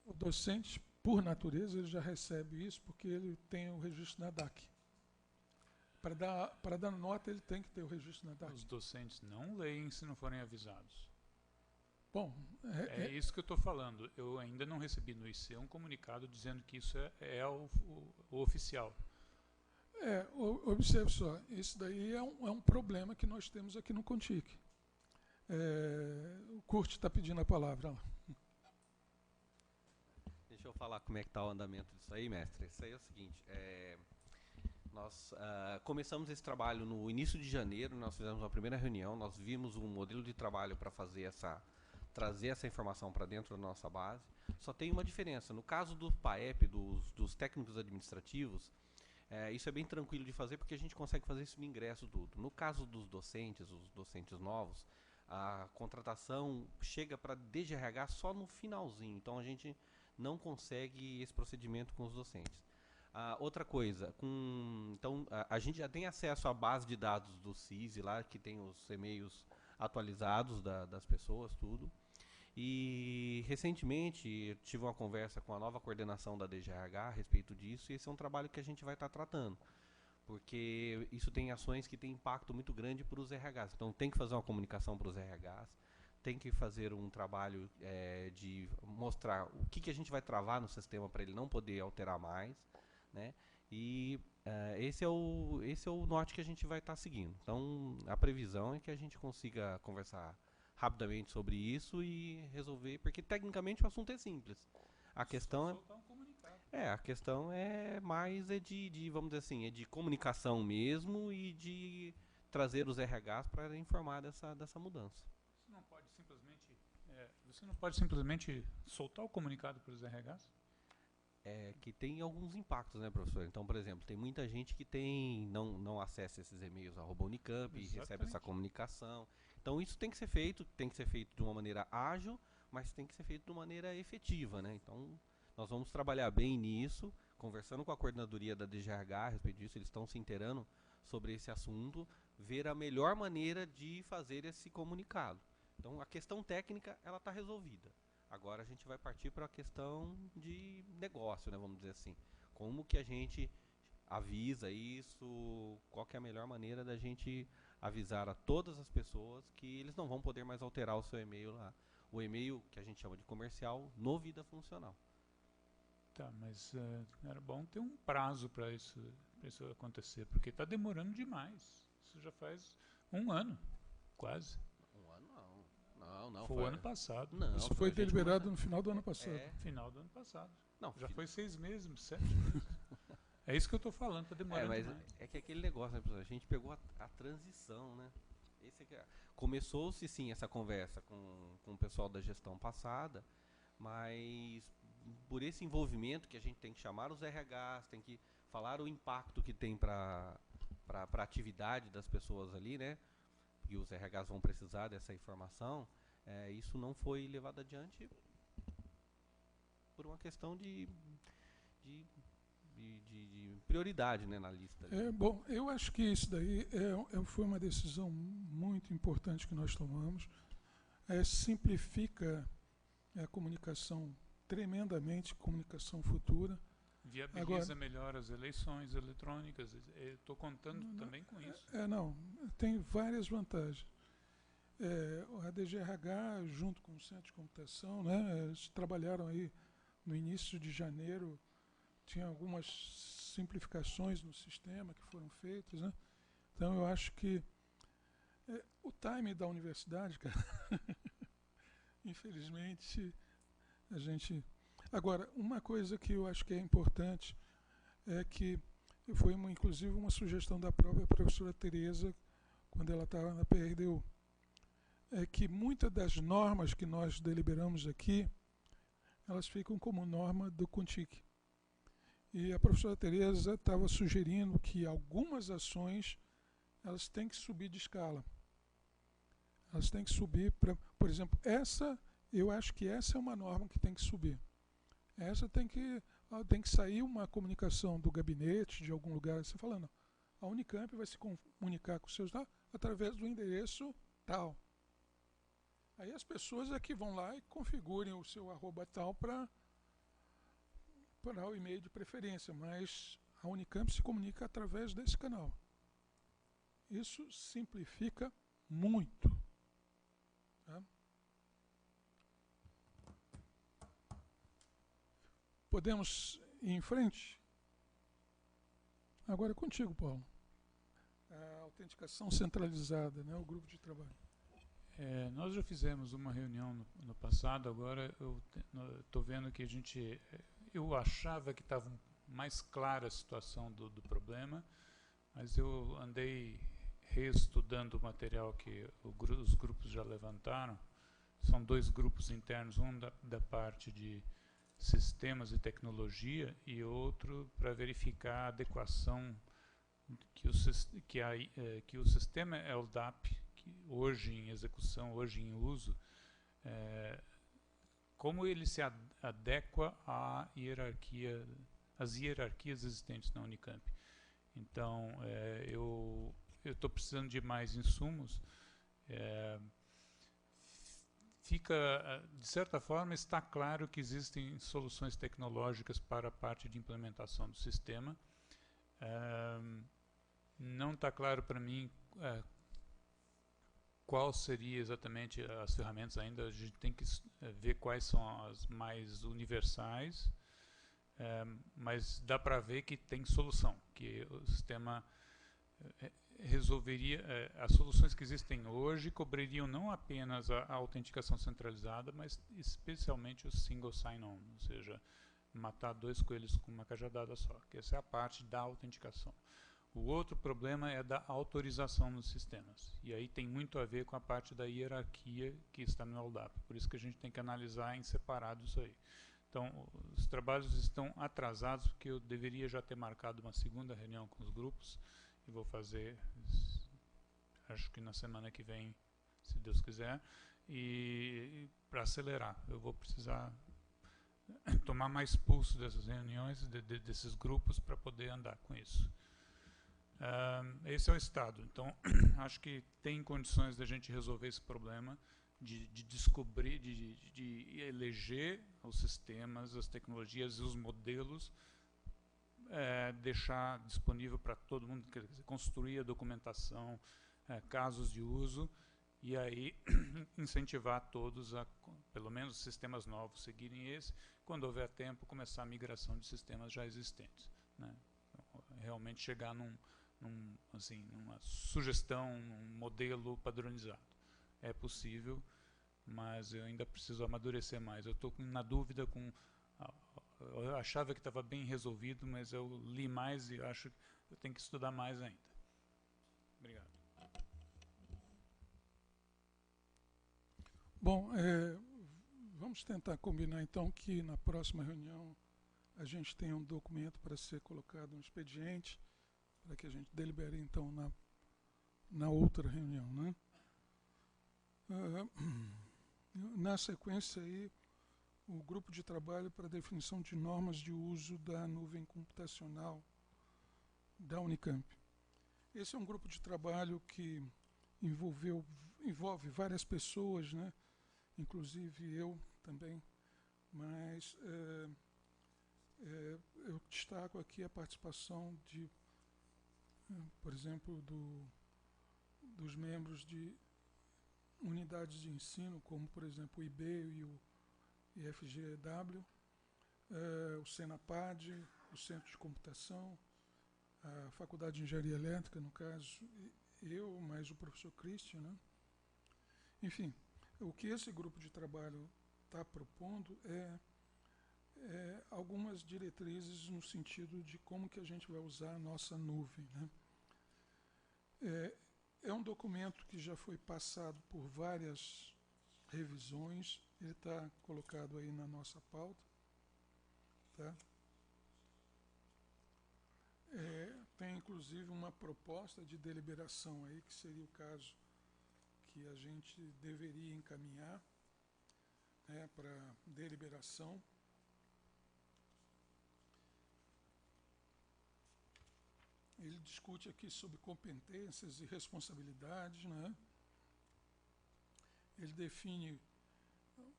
O docente, por natureza, ele já recebe isso porque ele tem o registro na DAC. Para dar nota, ele tem que ter o registro na DAC. Os docentes não leem se não forem avisados. Bom, é isso que eu estou falando. Eu ainda não recebi no IC um comunicado dizendo que isso é o oficial. Observe só, isso daí é um problema que nós temos aqui no Contic. O Kurt está pedindo a palavra lá. Deixa eu falar como é que está o andamento disso aí, mestre. Isso aí é o seguinte, nós começamos esse trabalho no início de janeiro, nós fizemos uma primeira reunião, nós vimos um modelo de trabalho para trazer essa informação para dentro da nossa base. Só tem uma diferença, no caso do PAEP, dos técnicos administrativos, isso é bem tranquilo de fazer porque a gente consegue fazer isso no ingresso tudo. No caso dos docentes, os docentes novos, a contratação chega para DGRH só no finalzinho, então a gente não consegue esse procedimento com os docentes. Outra coisa, então a gente já tem acesso à base de dados do CISI lá, que tem os e-mails atualizados das pessoas, tudo. E recentemente tive uma conversa com a nova coordenação da DGRH a respeito disso, e esse é um trabalho que a gente vai estar tratando, porque isso tem ações que têm impacto muito grande para os RHs. Então tem que fazer uma comunicação para os RHs, tem que fazer um trabalho de mostrar o que a gente vai travar no sistema para ele não poder alterar mais, né? E esse é o norte que a gente vai estar seguindo. Então a previsão é que a gente consiga conversar rapidamente sobre isso e resolver, porque tecnicamente o assunto é simples. A questão a questão é mais vamos dizer assim, de comunicação mesmo e de trazer os RHs para informar dessa mudança. Você não pode simplesmente soltar o comunicado para os RHs? Que tem alguns impactos, né, professor? Então, por exemplo, tem muita gente que não acessa esses e-mails @Unicamp e recebe essa comunicação. Então, isso tem que ser feito de uma maneira ágil, mas tem que ser feito de uma maneira efetiva, né? Então, nós vamos trabalhar bem nisso, conversando com a coordenadoria da DGRH a respeito disso, eles estão se inteirando sobre esse assunto, ver a melhor maneira de fazer esse comunicado. Então, a questão técnica, ela está resolvida. Agora a gente vai partir para a questão de negócio, né, vamos dizer assim. Como que a gente avisa isso, qual que é a melhor maneira da gente avisar a todas as pessoas que eles não vão poder mais alterar o seu e-mail lá. O e-mail que a gente chama de comercial no Vida Funcional. Tá, mas era bom ter um prazo para isso acontecer, porque está demorando demais. Isso já faz 1 ano, quase. Não, foi o ano passado. Não, isso foi deliberado no final do ano passado. Final do ano passado. Não, já foi 6 meses, 7 meses. É isso que eu estou falando, está demorando demais. É que aquele negócio, né, professor? A gente pegou a transição, né? Começou-se sim essa conversa com o pessoal da gestão passada, mas por esse envolvimento que a gente tem que chamar os RHs, tem que falar o impacto que tem para a atividade das pessoas ali, né? E os RHs vão precisar dessa informação, isso não foi levado adiante por uma questão de prioridade, né, na lista. Bom, eu acho que isso daí foi uma decisão muito importante que nós tomamos. Simplifica a comunicação tremendamente, comunicação futura. Viabiliza melhor as eleições eletrônicas. Estou contando também com isso. Tem várias vantagens. A DGRH, junto com o Centro de Computação, né, eles trabalharam aí no início de janeiro, tinha algumas simplificações no sistema que foram feitas, né? Então eu acho que o time da universidade, cara, infelizmente, a gente... Agora, uma coisa que eu acho que é importante é que foi inclusive uma sugestão da própria professora Tereza, quando ela estava na PRDU, é que muitas das normas que nós deliberamos aqui, elas ficam como norma do Contic. E a professora Tereza estava sugerindo que algumas ações elas têm que subir de escala. Elas têm que subir para, por exemplo, eu acho que essa é uma norma que tem que subir. Essa tem que sair uma comunicação do gabinete, de algum lugar, você falando, a Unicamp vai se comunicar com os seus dados através do endereço tal. Aí as pessoas é que vão lá e configurem o seu @tal para o e-mail de preferência, mas a Unicamp se comunica através desse canal. Isso simplifica muito. Tá? Podemos ir em frente? Agora é contigo, Paulo. A autenticação centralizada, né, o grupo de trabalho. Nós já fizemos uma reunião no passado, agora eu estou vendo que eu achava que estava mais clara a situação do problema, mas eu andei reestudando o material que os grupos já levantaram. São 2 grupos internos, um da parte de sistemas e tecnologia e outro para verificar a adequação que o sistema LDAP, hoje em execução, hoje em uso, como ele se adequa às hierarquias existentes na Unicamp. Então, eu estou precisando de mais insumos. De certa forma, está claro que existem soluções tecnológicas para a parte de implementação do sistema. Não está claro para mim qual seria exatamente as ferramentas ainda. A gente tem que ver quais são as mais universais, mas dá para ver que tem solução, que o sistema resolveria, as soluções que existem hoje cobririam não apenas a autenticação centralizada, mas especialmente o single sign-on, ou seja, matar 2 coelhos com uma cajadada só, que essa é a parte da autenticação. O outro problema é da autorização nos sistemas, e aí tem muito a ver com a parte da hierarquia que está no LDAP, por isso que a gente tem que analisar em separado isso aí. Então, os trabalhos estão atrasados, porque eu deveria já ter marcado uma segunda reunião com os grupos, e vou fazer, acho que na semana que vem, se Deus quiser, e para acelerar, eu vou precisar tomar mais pulso dessas reuniões, desses grupos, para poder andar com isso. Esse é o estado. Então, acho que tem condições da gente resolver esse problema, de descobrir, de eleger os sistemas, as tecnologias e os modelos, deixar disponível para todo mundo, quer dizer, construir a documentação, casos de uso, e aí incentivar todos a, pelo menos sistemas novos, seguirem esse, quando houver tempo, começar a migração de sistemas já existentes, né? Então, realmente chegar numa sugestão, num modelo padronizado. É possível, mas eu ainda preciso amadurecer mais. Eu estou na dúvida com... Eu achava que estava bem resolvido, mas eu li mais e acho que eu tenho que estudar mais ainda. Obrigado. Bom, vamos tentar combinar então que na próxima reunião a gente tenha um documento para ser colocado no expediente, para que a gente delibere então na outra reunião, né? Na sequência aí, o grupo de trabalho para definição de normas de uso da nuvem computacional da Unicamp. Esse é um grupo de trabalho que envolve várias pessoas, né? Inclusive eu também, mas eu destaco aqui a participação de, por exemplo, dos membros de unidades de ensino, como por exemplo o IB e o IFGW, o Senapad, o Centro de Computação, a Faculdade de Engenharia Elétrica, no caso, eu, mais o professor Christian, né? Enfim, o que esse grupo de trabalho está propondo é algumas diretrizes no sentido de como que a gente vai usar a nossa nuvem, né? É um documento que já foi passado por várias revisões, ele está colocado aí na nossa pauta, tá? Tem, inclusive, uma proposta de deliberação aí, que seria o caso que a gente deveria encaminhar, né, para deliberação. Ele discute aqui sobre competências e responsabilidades, né? Ele define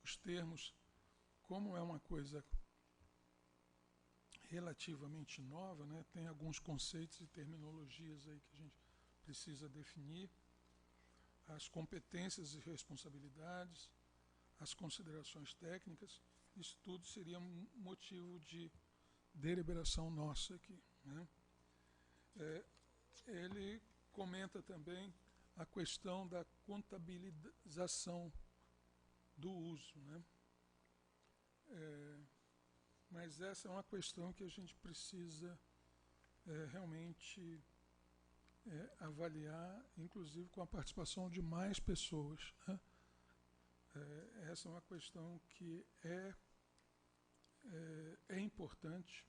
os termos, como é uma coisa relativamente nova, né? Tem alguns conceitos e terminologias aí que a gente precisa definir, as competências e responsabilidades, as considerações técnicas. Isso tudo seria um motivo de deliberação nossa aqui, né? Ele comenta também a questão da contabilização do uso, né? Mas essa é uma questão que a gente precisa realmente avaliar, inclusive com a participação de mais pessoas, né? Essa é uma questão que é importante.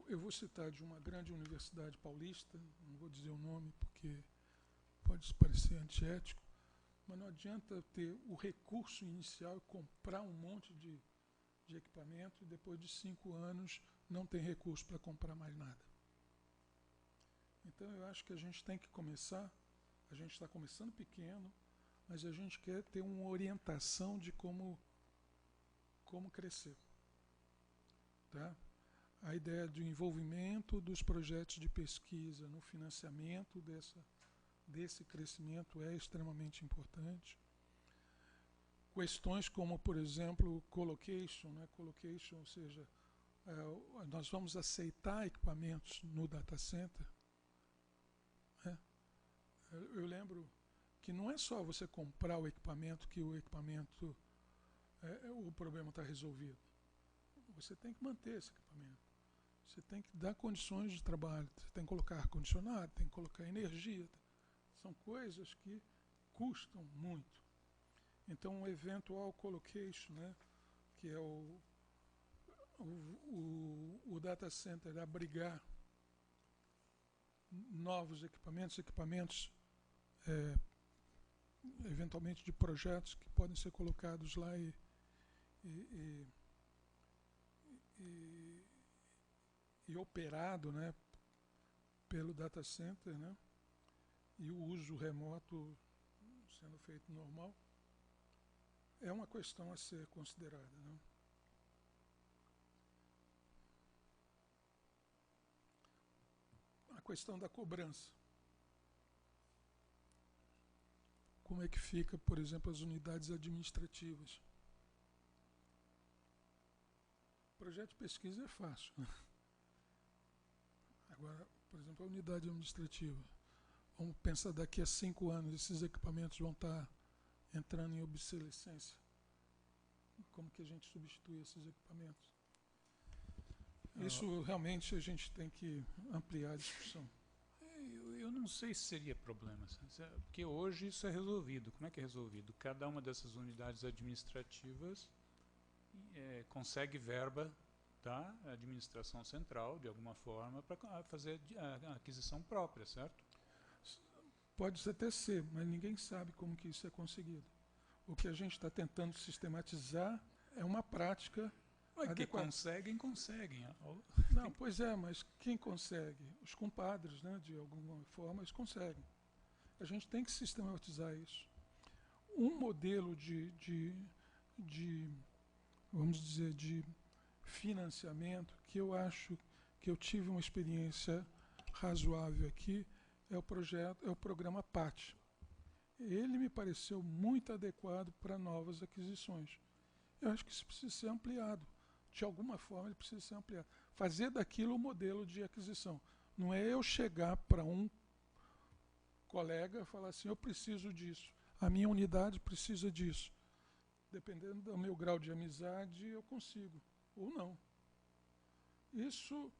Eu vou citar de uma grande universidade paulista, não vou dizer o nome porque pode parecer antiético, mas não adianta ter o recurso inicial e comprar um monte de equipamento e depois de 5 anos não tem recurso para comprar mais nada. Então eu acho que a gente tem que começar, a gente está começando pequeno, mas a gente quer ter uma orientação de como crescer, tá? A ideia do envolvimento dos projetos de pesquisa no financiamento desse crescimento é extremamente importante. Questões como, por exemplo, colocation, né? Colocation, ou seja, nós vamos aceitar equipamentos no data center, né? Eu lembro que não é só você comprar o equipamento que o equipamento, o problema está resolvido. Você tem que manter esse equipamento. Você tem que dar condições de trabalho, você tem que colocar ar-condicionado, tem que colocar energia. São coisas que custam muito. Então, um eventual colocation, né, que é o data center abrigar novos equipamentos eventualmente de projetos que podem ser colocados lá e operado, né, pelo data center, né, e o uso remoto sendo feito normal, é uma questão a ser considerada, né. A questão da cobrança. Como é que fica, por exemplo, as unidades administrativas? O projeto de pesquisa é fácil, né? Agora, por exemplo, a unidade administrativa. Vamos pensar daqui a 5 anos, esses equipamentos vão estar entrando em obsolescência. Como que a gente substitui esses equipamentos? Isso realmente a gente tem que ampliar a discussão. Eu não sei se seria problema, porque hoje isso é resolvido. Como é que é resolvido? Cada uma dessas unidades administrativas consegue verba da administração central, de alguma forma, para fazer a aquisição própria, certo? Pode até ser, mas ninguém sabe como que isso é conseguido. O que a gente está tentando sistematizar é uma prática adequada. Que conseguem. Não, pois é, mas quem consegue? Os compadres, né, de alguma forma, eles conseguem. A gente tem que sistematizar isso. Um modelo vamos dizer, de financiamento, que eu acho que eu tive uma experiência razoável aqui, é o programa PAT. Ele me pareceu muito adequado para novas aquisições. Eu acho que isso precisa ser ampliado. De alguma forma, ele precisa ser ampliado. Fazer daquilo um modelo de aquisição. Não é eu chegar para um colega e falar assim, eu preciso disso, a minha unidade precisa disso. Dependendo do meu grau de amizade, eu consigo, ou não. Isso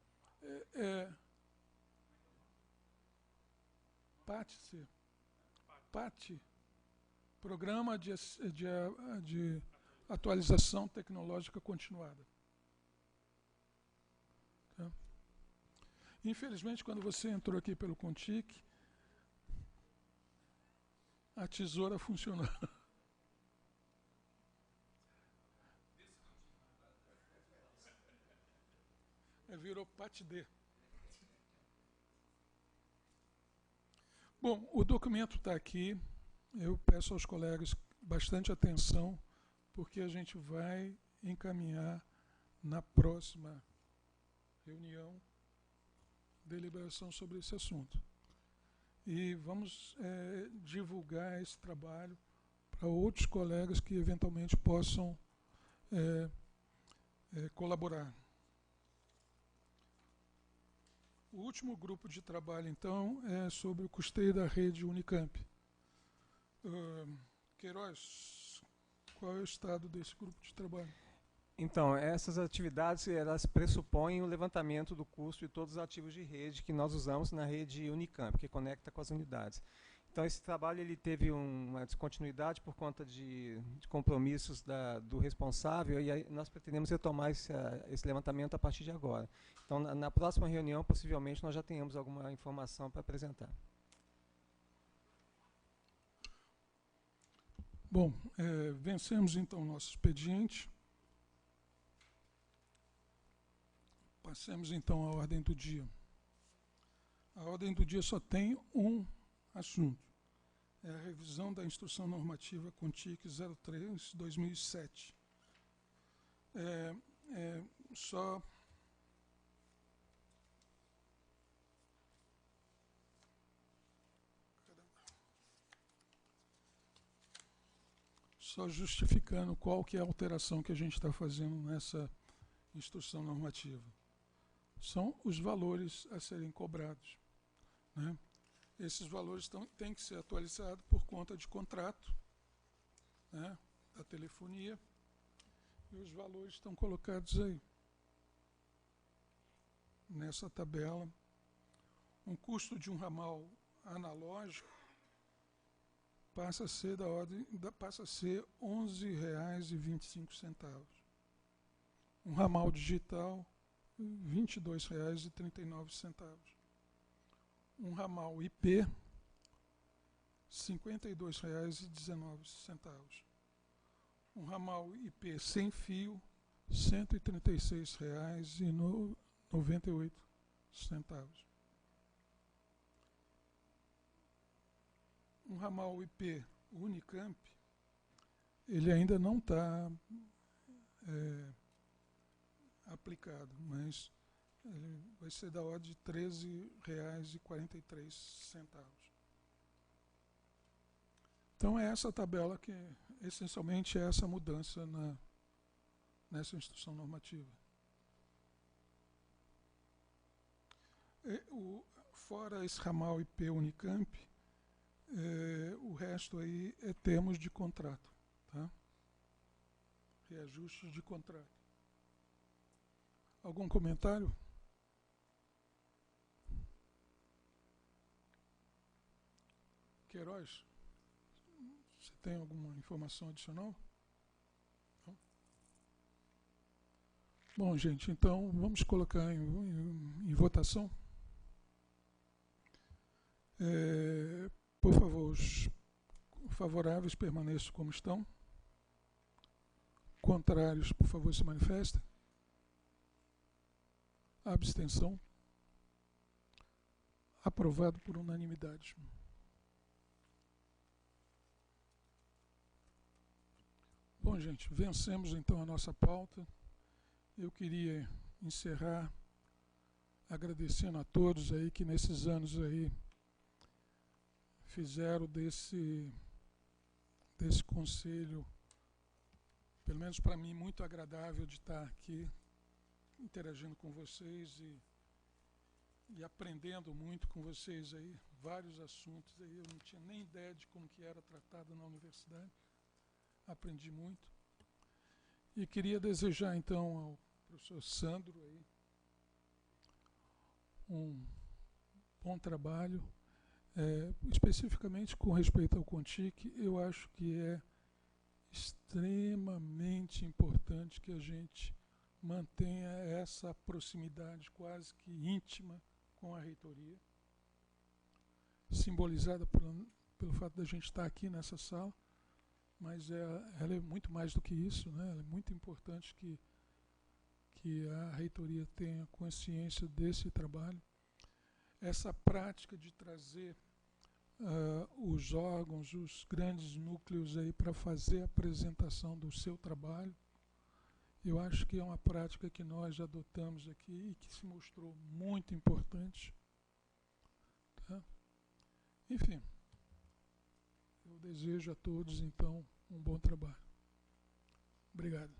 PAT, Programa de Atualização Tecnológica Continuada. Tá? Infelizmente, quando você entrou aqui pelo Contic, a tesoura funcionou. Virou patidê. Bom, o documento está aqui. Eu peço aos colegas bastante atenção, porque a gente vai encaminhar na próxima reunião deliberação sobre esse assunto. E vamos divulgar esse trabalho para outros colegas que eventualmente possam colaborar. O último grupo de trabalho, então, é sobre o custeio da rede Unicamp. Queiroz, qual é o estado desse grupo de trabalho? Então, essas atividades elas pressupõem o levantamento do custo de todos os ativos de rede que nós usamos na rede Unicamp, que conecta com as unidades. Então, esse trabalho ele teve uma descontinuidade por conta de compromissos do responsável, e aí nós pretendemos retomar esse levantamento a partir de agora. Então, na próxima reunião, possivelmente, nós já tenhamos alguma informação para apresentar. Bom, vencemos então o nosso expediente. Passemos então à ordem do dia. A ordem do dia só tem um assunto. É a revisão da Instrução Normativa Contic 03/2007. Só justificando qual que é a alteração que a gente está fazendo nessa instrução normativa. São os valores a serem cobrados, né? Esses valores têm que ser atualizados por conta de contrato, né, da telefonia, e os valores estão colocados aí, nessa tabela. Um custo de um ramal analógico passa a ser R$ 11,25. Um ramal digital, R$ 22,39. Um ramal IP, R$ 52,19. Um ramal IP sem fio, R$ 136,98. Um ramal IP Unicamp, ele ainda não está aplicado, mas ele vai ser da ordem de R$ 13,43. Então é essa tabela que, essencialmente, é essa mudança nessa instrução normativa. Fora esse ramal IP Unicamp, o resto aí é termos de contrato, tá? Reajustes de contrato. Algum comentário? Queiroz, você tem alguma informação adicional? Não? Bom, gente, então vamos colocar em votação. Por favor, os favoráveis permaneçam como estão. Contrários, por favor, se manifestem. Abstenção. Aprovado por unanimidade. Bom, gente, vencemos então a nossa pauta. Eu queria encerrar agradecendo a todos aí que nesses anos aí fizeram desse conselho, pelo menos para mim, muito agradável de estar aqui interagindo com vocês e aprendendo muito com vocês aí, vários assuntos aí, eu não tinha nem ideia de como que era tratado na universidade, aprendi muito. E queria desejar então ao professor Sandro aí um bom trabalho, especificamente com respeito ao Contic. Eu acho que é extremamente importante que a gente mantenha essa proximidade quase que íntima com a reitoria, simbolizada pelo fato da gente estar aqui nessa sala, mas ela é muito mais do que isso, né? Ela é muito importante que a reitoria tenha consciência desse trabalho. Essa prática de trazer os órgãos, os grandes núcleos aí para fazer a apresentação do seu trabalho, eu acho que é uma prática que nós adotamos aqui e que se mostrou muito importante. Tá? Enfim, eu desejo a todos, então, um bom trabalho. Obrigado.